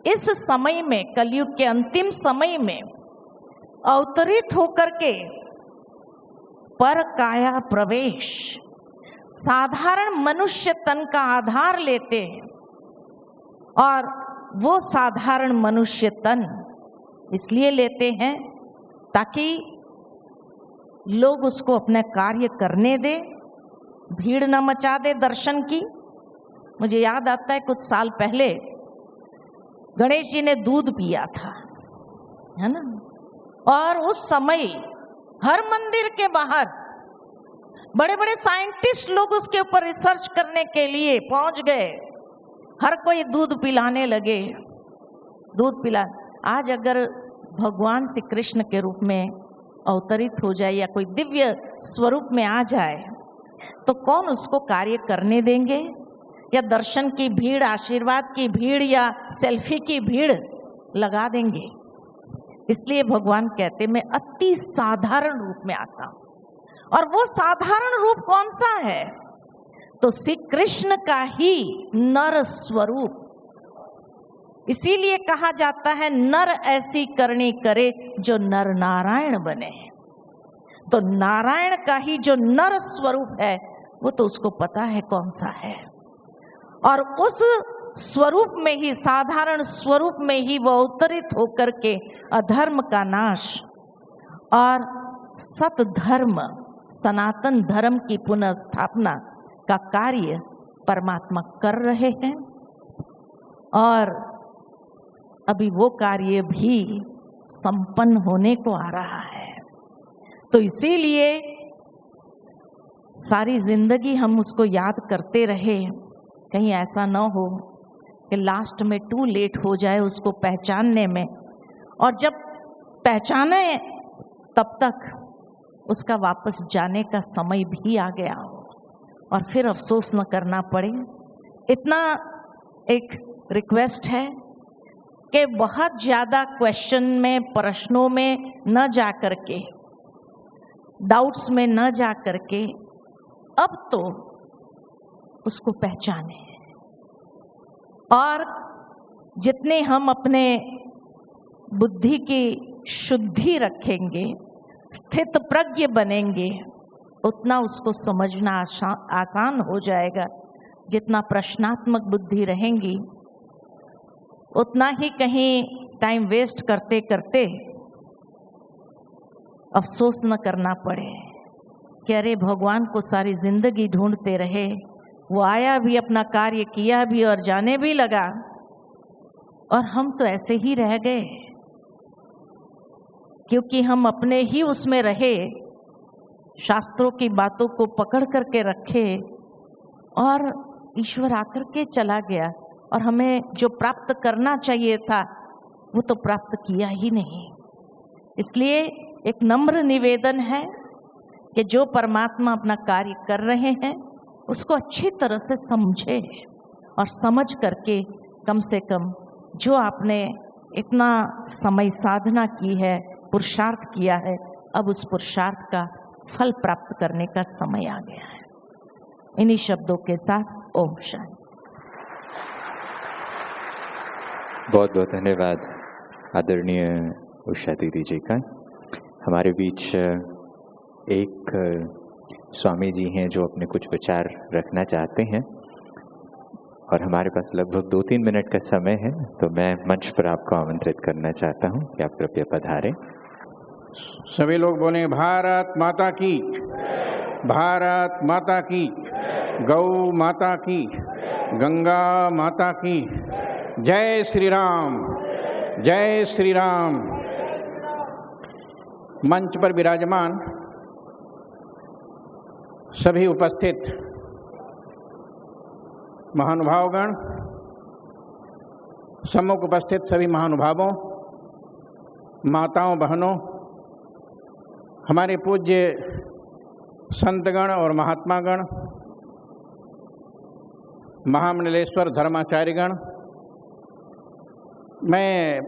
इस समय में, कलयुग के अंतिम समय में अवतरित होकर के पर काया प्रवेश, साधारण मनुष्य तन का आधार लेते हैं। और वो साधारण मनुष्य तन इसलिए लेते हैं ताकि लोग उसको अपना कार्य करने दे, भीड़ न मचा दे दर्शन की। मुझे याद आता है कुछ साल पहले गणेश जी ने दूध पिया था, है ना, और उस समय हर मंदिर के बाहर बड़े बड़े साइंटिस्ट लोग उसके ऊपर रिसर्च करने के लिए पहुंच गए। हर कोई दूध पिलाने लगे, दूध पिला। आज अगर भगवान श्री कृष्ण के रूप में अवतरित हो जाए या कोई दिव्य स्वरूप में आ जाए तो कौन उसको कार्य करने देंगे? या दर्शन की भीड़, आशीर्वाद की भीड़ या सेल्फी की भीड़ लगा देंगे। इसलिए भगवान कहते मैं अति साधारण रूप में आता हूं। और वो साधारण रूप कौन सा है? तो श्री कृष्ण का ही नर स्वरूप। इसीलिए कहा जाता है नर ऐसी करनी करे जो नर नारायण बने। तो नारायण का ही जो नर स्वरूप है वो तो उसको पता है कौन सा है। और उस स्वरूप में ही, साधारण स्वरूप में ही वो अवतरित होकर के अधर्म का नाश और सत धर्म, सनातन धर्म की पुनः स्थापना का कार्य परमात्मा कर रहे हैं। और अभी वो कार्य भी संपन्न होने को आ रहा है। तो इसीलिए सारी जिंदगी हम उसको याद करते रहे, कहीं ऐसा न हो कि लास्ट में टू लेट हो जाए उसको पहचानने में। और जब पहचाने तब तक उसका वापस जाने का समय भी आ गया हो और फिर अफसोस न करना पड़े। इतना एक रिक्वेस्ट है कि बहुत ज़्यादा क्वेश्चन में, प्रश्नों में न जा करके, डाउट्स में न जा करके अब तो उसको पहचाने। और जितने हम अपने बुद्धि की शुद्धि रखेंगे, स्थित प्रज्ञ बनेंगे, उतना उसको समझना आसान हो जाएगा। जितना प्रश्नात्मक बुद्धि रहेंगी उतना ही कहीं टाइम वेस्ट करते करते अफसोस न करना पड़े कि अरे भगवान को सारी जिंदगी ढूंढते रहे, वो आया भी, अपना कार्य किया भी और जाने भी लगा, और हम तो ऐसे ही रह गए क्योंकि हम अपने ही उसमें रहे शास्त्रों की बातों को पकड़ करके रखे और ईश्वर आकर के चला गया और हमें जो प्राप्त करना चाहिए था वो तो प्राप्त किया ही नहीं। इसलिए एक नम्र निवेदन है कि जो परमात्मा अपना कार्य कर रहे हैं उसको अच्छी तरह से समझे और समझ करके कम से कम जो आपने इतना समय साधना की है, पुरुषार्थ किया है, अब उस पुरुषार्थ का फल प्राप्त करने का समय आ गया है। इन्हीं शब्दों के साथ ओम शांति। बहुत बहुत धन्यवाद आदरणीय उषा दीदी जी का। हमारे बीच एक स्वामी जी हैं जो अपने कुछ विचार रखना चाहते हैं और हमारे पास लगभग 2-3 मिनट का समय है, तो मैं मंच पर आपको आमंत्रित करना चाहता हूं कि आप कृपया पधारें। सभी लोग बोलें भारत माता की, भारत माता की, गौ माता की, गंगा माता की, जय श्री राम, जय श्री राम। मंच पर विराजमान सभी उपस्थित महानुभावगण, सम्मुख उपस्थित सभी महानुभावों, माताओं, बहनों, हमारे पूज्य संतगण और महात्मागण, महामंडलेश्वर धर्माचार्यगण, मैं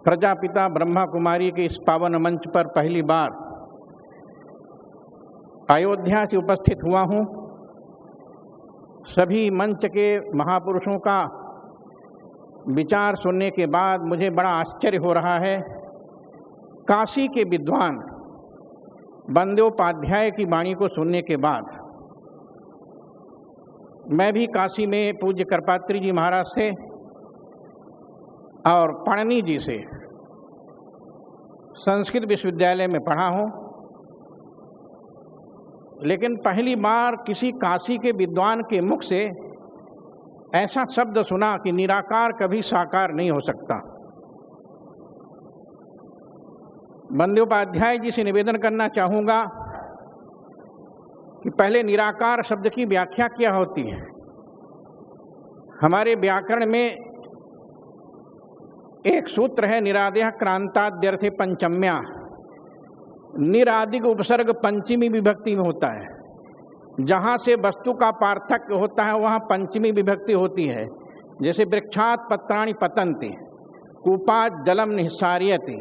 प्रजापिता ब्रह्मा कुमारी के इस पावन मंच पर पहली बार अयोध्या से उपस्थित हुआ हूँ। सभी मंच के महापुरुषों का विचार सुनने के बाद मुझे बड़ा आश्चर्य हो रहा है। काशी के विद्वान बंदोपाध्याय की वाणी को सुनने के बाद मैं भी काशी में पूज्य करपात्री जी महाराज से और पणनी जी से संस्कृत विश्वविद्यालय में पढ़ा हूँ, लेकिन पहली बार किसी काशी के विद्वान के मुख से ऐसा शब्द सुना कि निराकार कभी साकार नहीं हो सकता। बंदोपाध्याय जी से निवेदन करना चाहूँगा कि पहले निराकार शब्द की व्याख्या क्या होती है। हमारे व्याकरण में एक सूत्र है, निरादेह क्रांताद्यर्थे पंचम्या। निरादिक उपसर्ग पंचमी विभक्ति में होता है। जहाँ से वस्तु का पार्थक्य होता है वहाँ पंचमी विभक्ति होती है। जैसे वृक्षात् पत्राणि पतन्ति, कूपात् जलम निःसार्यते।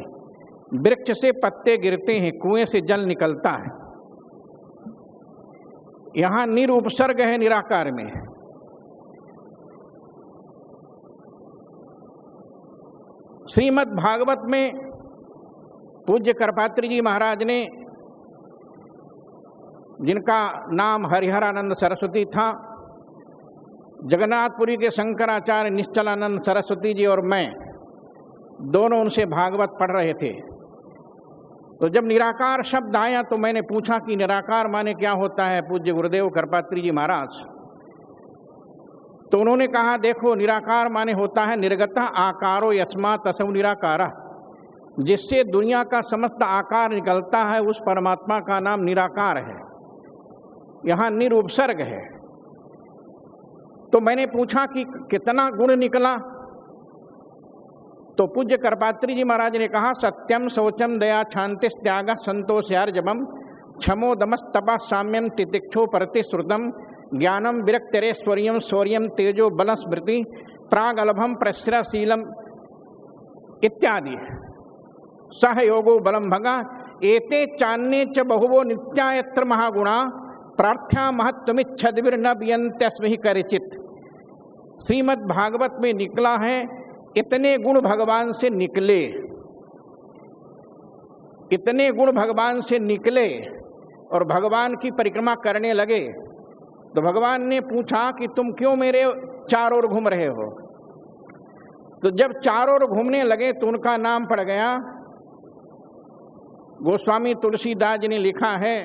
वृक्ष से पत्ते गिरते हैं, कुएं से जल निकलता है। यहाँ निरुपसर्ग है निराकार में। श्रीमद् भागवत में पूज्य करपात्री जी महाराज ने, जिनका नाम हरिहरानंद सरस्वती था, जगन्नाथपुरी के शंकराचार्य निश्चलानंद सरस्वती जी और मैं दोनों उनसे भागवत पढ़ रहे थे। तो जब निराकार शब्द आया तो मैंने पूछा कि निराकार माने क्या होता है पूज्य गुरुदेव करपात्री जी महाराज। तो उन्होंने कहा, देखो निराकार माने होता है निर्गतः आकारो यस्मात् तस्मै निराकारः। जिससे दुनिया का समस्त आकार निकलता है उस परमात्मा का नाम निराकार है। यहाँ निरुपसर्ग है। तो मैंने पूछा कि कितना गुण निकला। तो पूज्य करपात्री जी महाराज ने कहा, सत्यम शौचम दया शांतिस् त्यागः संतोष्यार्जवम् क्षमो दमस् तपः साम्यम तितिक्षो प्रतिश्रुतम ज्ञानम विरक्तिरेश्वर्यम शौर्यम तेजो बल स्मृति प्रागलभम प्रश्रयशीलम इत्यादि। सहयोगो बलम भगा एते चान्ये च बहुवो नित्यायत्र महागुणा प्रार्थ्या महत्वमिच्छद्भिर्न वियन्त्यस्मै करिचित्। श्रीमद् भागवत में निकला है, इतने गुण भगवान से निकले, इतने गुण भगवान से निकले और भगवान की परिक्रमा करने लगे। तो भगवान ने पूछा कि तुम क्यों मेरे चारों ओर घूम रहे हो। तो जब चारों ओर घूमने लगे तो उनका नाम पड़ गया। गोस्वामी तुलसीदास जी ने लिखा है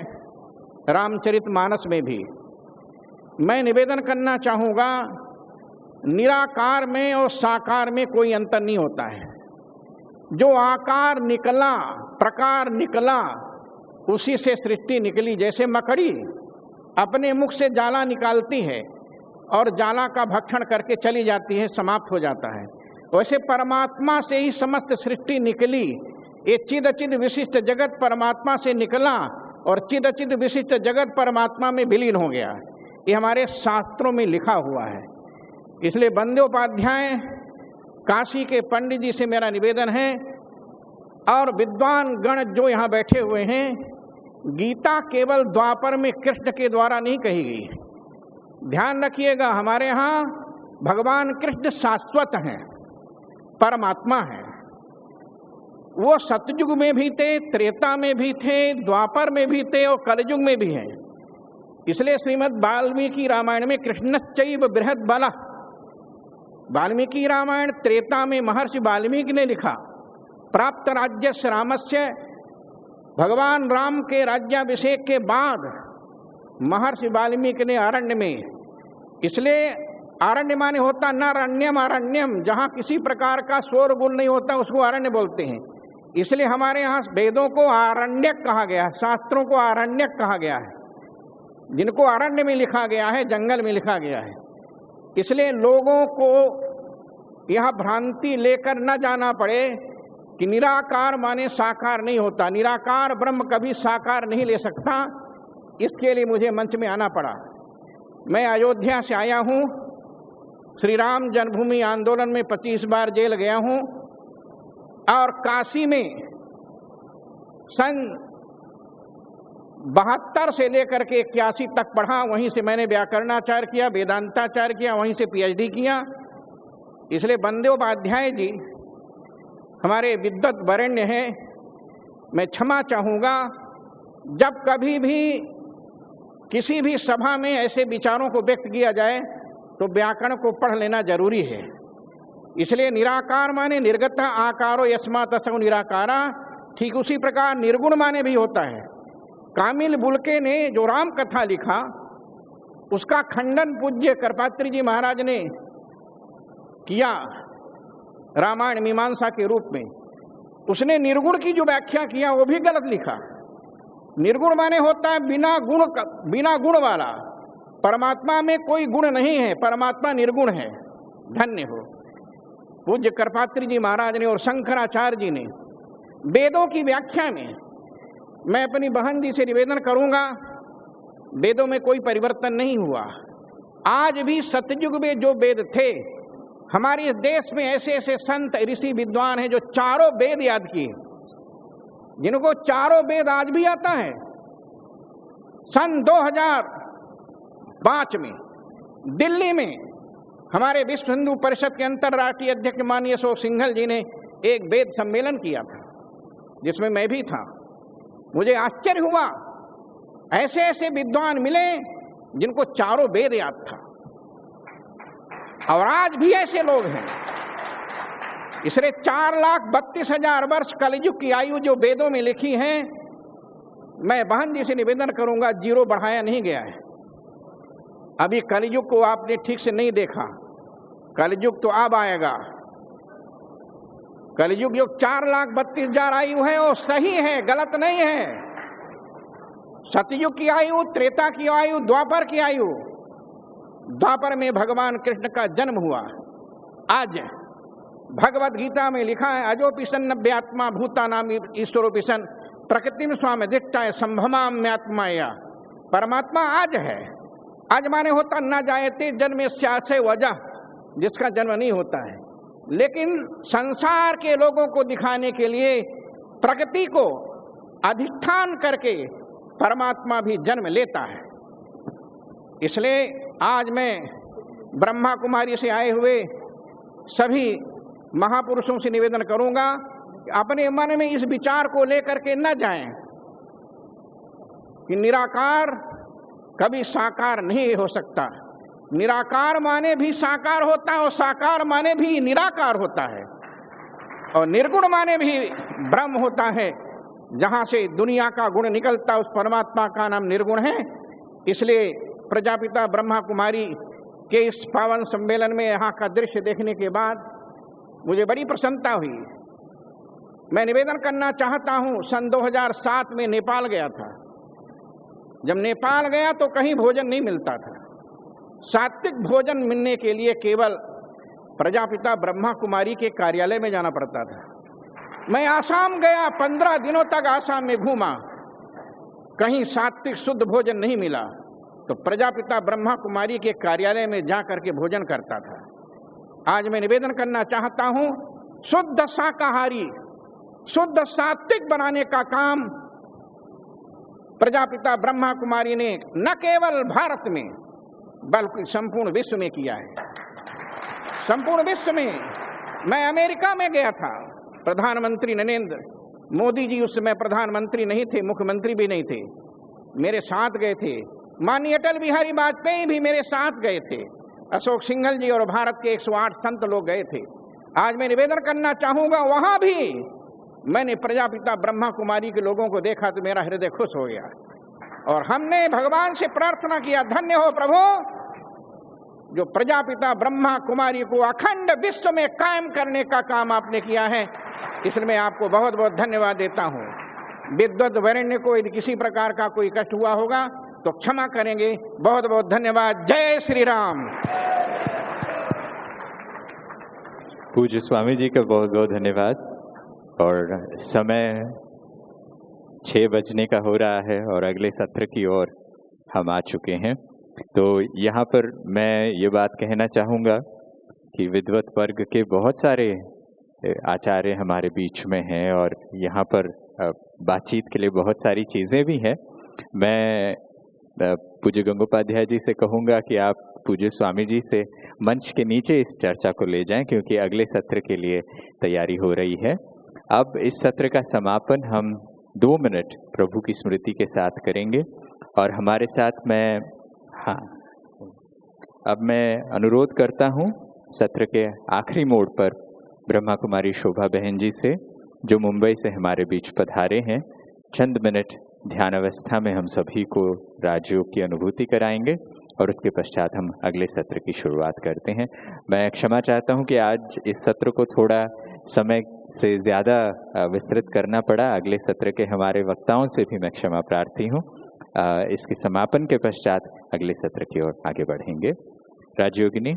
रामचरितमानस में भी। मैं निवेदन करना चाहूँगा, निराकार में और साकार में कोई अंतर नहीं होता है। जो आकार निकला, प्रकार निकला, उसी से सृष्टि निकली। जैसे मकड़ी अपने मुख से जाला निकालती है और जाला का भक्षण करके चली जाती है, समाप्त हो जाता है, वैसे परमात्मा से ही समस्त सृष्टि निकली। ये चिद अचिद विशिष्ट जगत परमात्मा से निकला और चिद अचिद विशिष्ट जगत परमात्मा में विलीन हो गया। ये हमारे शास्त्रों में लिखा हुआ है। इसलिए बंदोपाध्याय काशी के पंडित जी से मेरा निवेदन है और विद्वान गण जो यहाँ बैठे हुए हैं, गीता केवल द्वापर में कृष्ण के द्वारा नहीं कही गई। ध्यान रखिएगा, हमारे यहाँ भगवान कृष्ण शाश्वत हैं, परमात्मा हैं। वो सतयुग में भी थे, त्रेता में भी थे, द्वापर में भी थे और कलयुग में भी हैं। इसलिए श्रीमद् वाल्मीकि रामायण में कृष्णश्चैव बृहद बला, वाल्मीकि रामायण त्रेता में महर्षि वाल्मीकि ने लिखा। प्राप्त राज्यस्य रामस्य, भगवान राम के राज्याभिषेक के बाद महर्षि वाल्मीकि ने अरण्य में, इसलिए अरण्य माने होता नारण्यम अरण्यम, जहाँ किसी प्रकार का शोर गुल नहीं होता उसको अरण्य बोलते हैं। इसलिए हमारे यहाँ वेदों को आरण्यक कहा गया है, शास्त्रों को आरण्यक कहा गया है। जिनको अरण्य में लिखा गया है, जंगल में लिखा गया है। इसलिए लोगों को यह भ्रांति लेकर न जाना पड़े कि निराकार माने साकार नहीं होता। निराकार ब्रह्म कभी साकार नहीं ले सकता। इसके लिए मुझे मंच में आना पड़ा। मैं अयोध्या से आया हूँ, श्री राम जन्मभूमि आंदोलन में 25 बार जेल गया हूँ और काशी में सन 72 से लेकर के 81 तक पढ़ा। वहीं से मैंने व्याकरणाचार्य किया, वेदांताचार्य किया, वहीं से PhD किया। इसलिए बंदोपाध्याय जी हमारे विद्वत वरेण्य हैं। मैं क्षमा चाहूँगा, जब कभी भी किसी भी सभा में ऐसे विचारों को व्यक्त किया जाए तो व्याकरण को पढ़ लेना जरूरी है। इसलिए निराकार माने निर्गत आकारो यस्मात् असौ निराकारा, ठीक उसी प्रकार निर्गुण माने भी होता है। कामिल बुल्के ने जो राम कथा लिखा उसका खंडन पूज्य करपात्री जी महाराज ने किया रामायण मीमांसा के रूप में। उसने निर्गुण की जो व्याख्या किया वो भी गलत लिखा। निर्गुण माने होता है बिना गुण वाला। परमात्मा में कोई गुण नहीं है, परमात्मा निर्गुण है। धन्य हो पूज्य करपात्री जी महाराज ने और शंकराचार्य जी ने वेदों की व्याख्या में। मैं अपनी बहन जी से निवेदन करूंगा, वेदों में कोई परिवर्तन नहीं हुआ। आज भी सतयुग में जो वेद थे, हमारे देश में ऐसे ऐसे संत ऋषि विद्वान हैं जो चारों वेद याद किए, जिनको चारों वेद आज भी आता है। सन 2005 में दिल्ली में हमारे विश्व हिंदू परिषद के अंतर्राष्ट्रीय अध्यक्ष माननीय अशोक सिंघल जी ने एक वेद सम्मेलन किया था, जिसमें मैं भी था। मुझे आश्चर्य हुआ, ऐसे ऐसे विद्वान मिले जिनको चारों वेद याद था, और आज भी ऐसे लोग हैं। इसलिए 4,32,000 वर्ष कलयुग की आयु जो वेदों में लिखी है, मैं बहन जी से निवेदन करूंगा, जीरो बढ़ाया नहीं गया है। अभी कलयुग को आपने ठीक से नहीं देखा, कलयुग तो अब आएगा। कलयुग जो 4,32,000 आयु है वो सही है, गलत नहीं है। सतयुग की आयु, त्रेता की आयु, द्वापर की आयु। द्वापर में भगवान कृष्ण का जन्म हुआ। आज भगवद गीता में लिखा है, अजोपिशन नव्यात्मा भूतानाम ईश्वरोपिशन प्रकृतिम स्वामी दिष्टाय संभमाम्यात्माया। परमात्मा आज है। आज माने होता न जायते जन्म स्यासे वजह, जिसका जन्म नहीं होता है। लेकिन संसार के लोगों को दिखाने के लिए प्रकृति को अधिष्ठान करके परमात्मा भी जन्म लेता है। इसलिए आज मैं ब्रह्मा कुमारी से आए हुए सभी महापुरुषों से निवेदन करूंगा कि अपने मन में इस विचार को लेकर के न जाएं कि निराकार कभी साकार नहीं हो सकता। निराकार माने भी साकार होता है और साकार माने भी निराकार होता है, और निर्गुण माने भी ब्रह्म होता है। जहाँ से दुनिया का गुण निकलता उस परमात्मा का नाम निर्गुण है। इसलिए प्रजापिता ब्रह्मा कुमारी के इस पावन सम्मेलन में यहाँ का दृश्य देखने के बाद मुझे बड़ी प्रसन्नता हुई। मैं निवेदन करना चाहता हूं, सन 2007 में नेपाल गया था। जब नेपाल गया तो कहीं भोजन नहीं मिलता था। सात्विक भोजन मिलने के लिए केवल प्रजापिता ब्रह्मा कुमारी के कार्यालय में जाना पड़ता था। मैं आसाम गया, 15 दिनों तक आसाम में घूमा, कहीं सात्विक शुद्ध भोजन नहीं मिला। तो प्रजापिता ब्रह्मा कुमारी के कार्यालय में जा करके भोजन करता था। आज मैं निवेदन करना चाहता हूं, शुद्ध शाकाहारी, शुद्ध सात्विक बनाने का काम प्रजापिता ब्रह्मा कुमारी ने न केवल भारत में बल्कि संपूर्ण विश्व में किया है। संपूर्ण विश्व में। मैं अमेरिका में गया था, प्रधानमंत्री नरेंद्र मोदी जी उस समय प्रधानमंत्री नहीं थे, मुख्यमंत्री भी नहीं थे, मेरे साथ गए थे। माननीय अटल बिहारी वाजपेयी भी मेरे साथ गए थे। अशोक सिंघल जी और भारत के 108 संत लोग गए थे। आज मैं निवेदन करना चाहूंगा, वहां भी मैंने प्रजापिता ब्रह्मा कुमारी के लोगों को देखा तो मेरा हृदय खुश हो गया और हमने भगवान से प्रार्थना किया, धन्य हो प्रभु जो प्रजापिता ब्रह्मा कुमारी को अखंड विश्व में कायम करने का काम आपने किया है। इसलिए मैं आपको बहुत बहुत धन्यवाद देता हूँ। विद्वत वरेण्य को यदि किसी प्रकार का कोई कष्ट हुआ होगा तो क्षमा करेंगे। बहुत बहुत धन्यवाद। जय श्री राम। पूज्य स्वामी जी का बहुत बहुत धन्यवाद। और समय 6 बजने का हो रहा है और अगले सत्र की ओर हम आ चुके हैं। तो यहाँ पर मैं ये बात कहना चाहूँगा कि विद्वत वर्ग के बहुत सारे आचार्य हमारे बीच में हैं और यहाँ पर बातचीत के लिए बहुत सारी चीज़ें भी हैं। मैं पूज्य गंगोपाध्याय जी से कहूँगा कि आप पूज्य स्वामी जी से मंच के नीचे इस चर्चा को ले जाएं, क्योंकि अगले सत्र के लिए तैयारी हो रही है। अब इस सत्र का समापन हम 2 मिनट प्रभु की स्मृति के साथ करेंगे और हमारे साथ अब मैं अनुरोध करता हूँ सत्र के आखिरी मोड़ पर ब्रह्मा कुमारी शोभा बहन जी से, जो मुंबई से हमारे बीच पधारे हैं, चंद मिनट ध्यान अवस्था में हम सभी को राजयोग की अनुभूति कराएंगे और उसके पश्चात हम अगले सत्र की शुरुआत करते हैं। मैं क्षमा चाहता हूं कि आज इस सत्र को थोड़ा समय से ज़्यादा विस्तृत करना पड़ा। अगले सत्र के हमारे वक्ताओं से भी मैं क्षमा प्रार्थी हूं। इसके समापन के पश्चात अगले सत्र की ओर आगे बढ़ेंगे। राजयोगिनी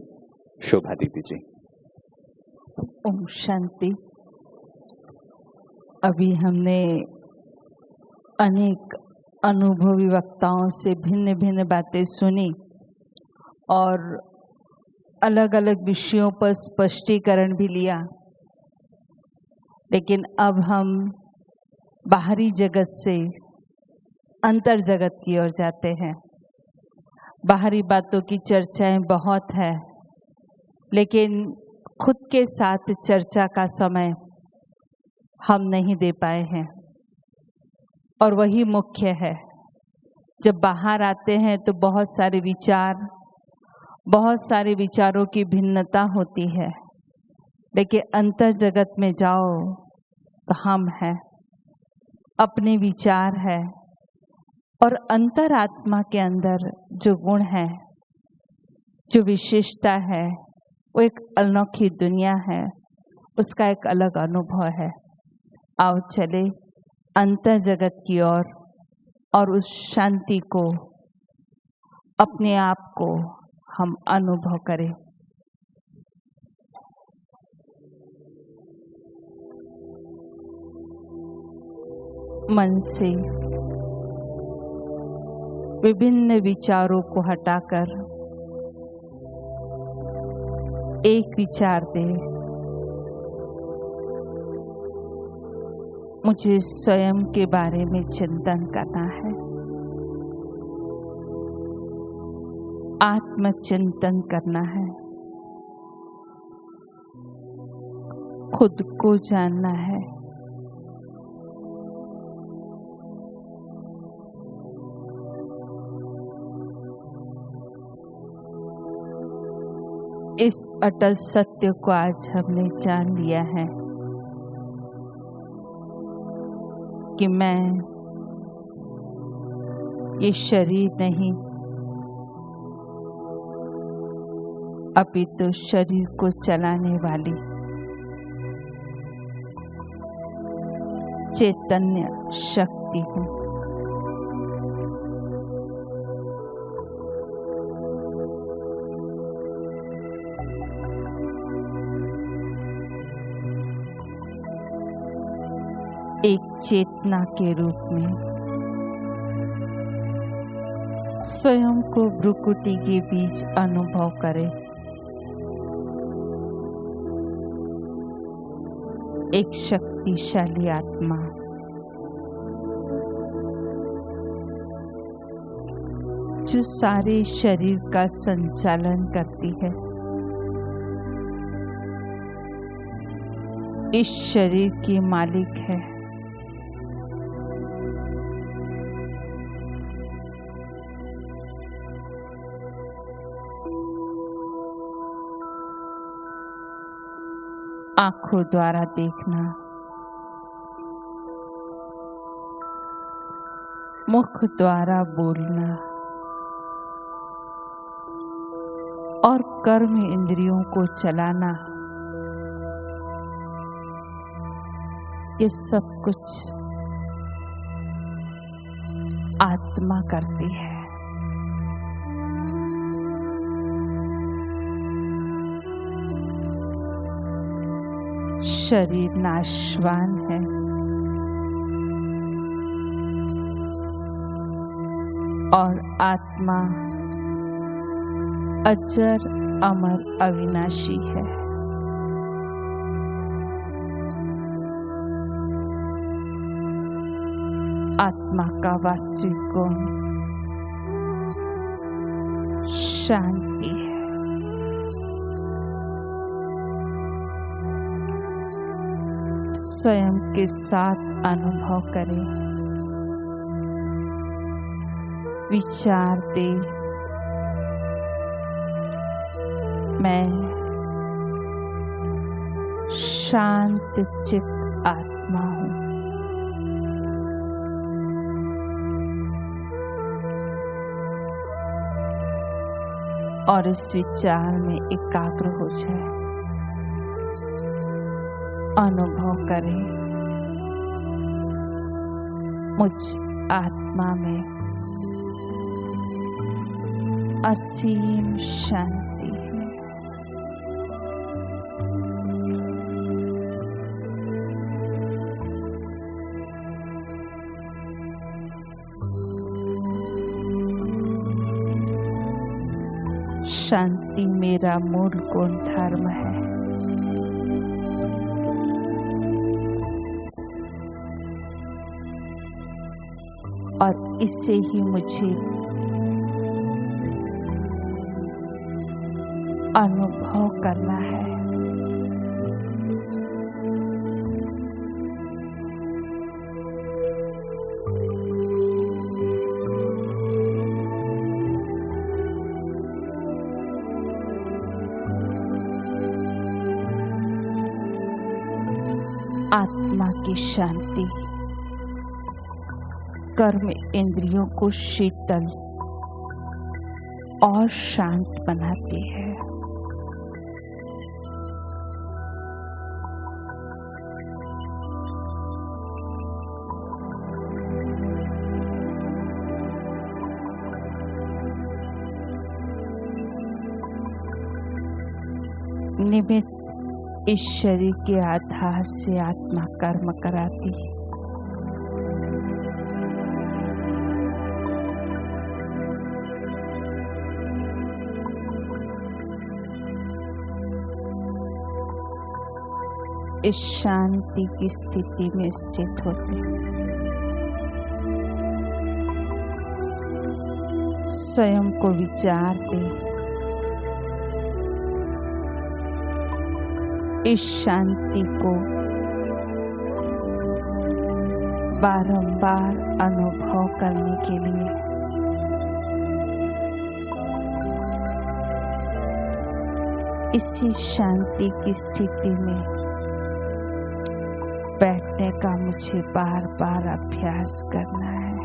शोभा दीदी जी। ओम शांति। अभी हमने अनेक अनुभवी वक्ताओं से भिन्न भिन्न बातें सुनी और अलग अलग विषयों पर स्पष्टीकरण भी लिया, लेकिन अब हम बाहरी जगत से अंतर जगत की ओर जाते हैं। बाहरी बातों की चर्चाएं बहुत है, लेकिन खुद के साथ चर्चा का समय हम नहीं दे पाए हैं और वही मुख्य है। जब बाहर आते हैं तो बहुत सारे विचारों की भिन्नता होती है, लेकिन अंतर जगत में जाओ तो हम हैं, अपने विचार है और अंतरात्मा के अंदर जो गुण है, जो विशिष्टता है, वो एक अनोखी दुनिया है, उसका एक अलग अनुभव है। आओ चले अंतर जगत की ओर और उस शांति को, अपने आप को हम अनुभव करें। मन से विभिन्न विचारों को हटाकर एक विचार दे, मुझे स्वयं के बारे में चिंतन करना है, आत्मचिंतन करना है, खुद को जानना है। इस अटल सत्य को आज हमने जान लिया है कि मैं ये शरीर नहीं, अपितु शरीर को चलाने वाली चैतन्य शक्ति हूँ। एक चेतना के रूप में स्वयं को भ्रुकुटी के बीच अनुभव करें। एक शक्तिशाली आत्मा जो सारे शरीर का संचालन करती है, इस शरीर की मालिक है। आंखों द्वारा देखना, मुख द्वारा बोलना और कर्म इंद्रियों को चलाना, ये सब कुछ आत्मा करती है। शरीर नाशवान है, और आत्मा अजर अमर अविनाशी है। आत्मा का वास्तविक गुण शांति है। स्वयं के साथ अनुभव करें, विचार दे, मैं शांत चित्त आत्मा हूँ। और इस विचार में एकाग्र हो जाए। अनुभव करें, मुझ आत्मा में असीम शांति है। शांति मेरा मूल गुण धर्म है। और इससे ही मुझे अनुभव करना है। आत्मा की शांति कर्म इंद्रियों को शीतल और शांत बनाती है। निमित्त इस शरीर के आधार से आत्मा कर्म कराती है। इस शांति की स्थिति में स्थित होते स्वयं को विचार दे, इस शांति को बारंबार अनुभव करने के लिए इसी शांति की स्थिति में बैठने का मुझे बार बार अभ्यास करना है।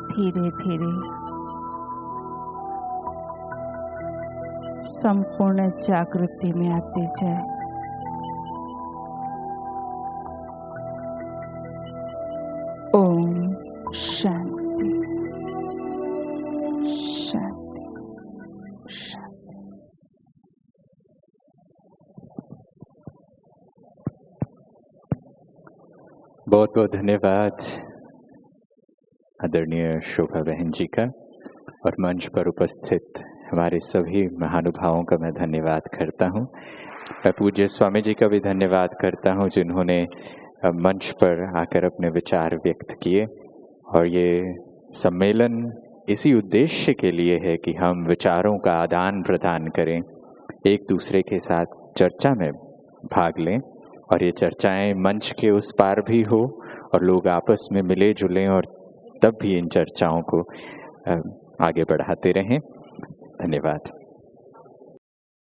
धीरे धीरे संपूर्ण जागृति में आते जाए। शांति शांति शांति। बहुत बहुत धन्यवाद आदरणीय शोभा बहन जी का, और मंच पर उपस्थित हमारे सभी महानुभावों का मैं धन्यवाद करता हूँ। मैं पूज्य स्वामी जी का भी धन्यवाद करता हूँ जिन्होंने मंच पर आकर अपने विचार व्यक्त किए। और ये सम्मेलन इसी उद्देश्य के लिए है कि हम विचारों का आदान प्रदान करें, एक दूसरे के साथ चर्चा में भाग लें, और ये चर्चाएं मंच के उस पार भी हो और लोग आपस में मिले जुलें और तब भी इन चर्चाओं को आगे बढ़ाते रहें। धन्यवाद।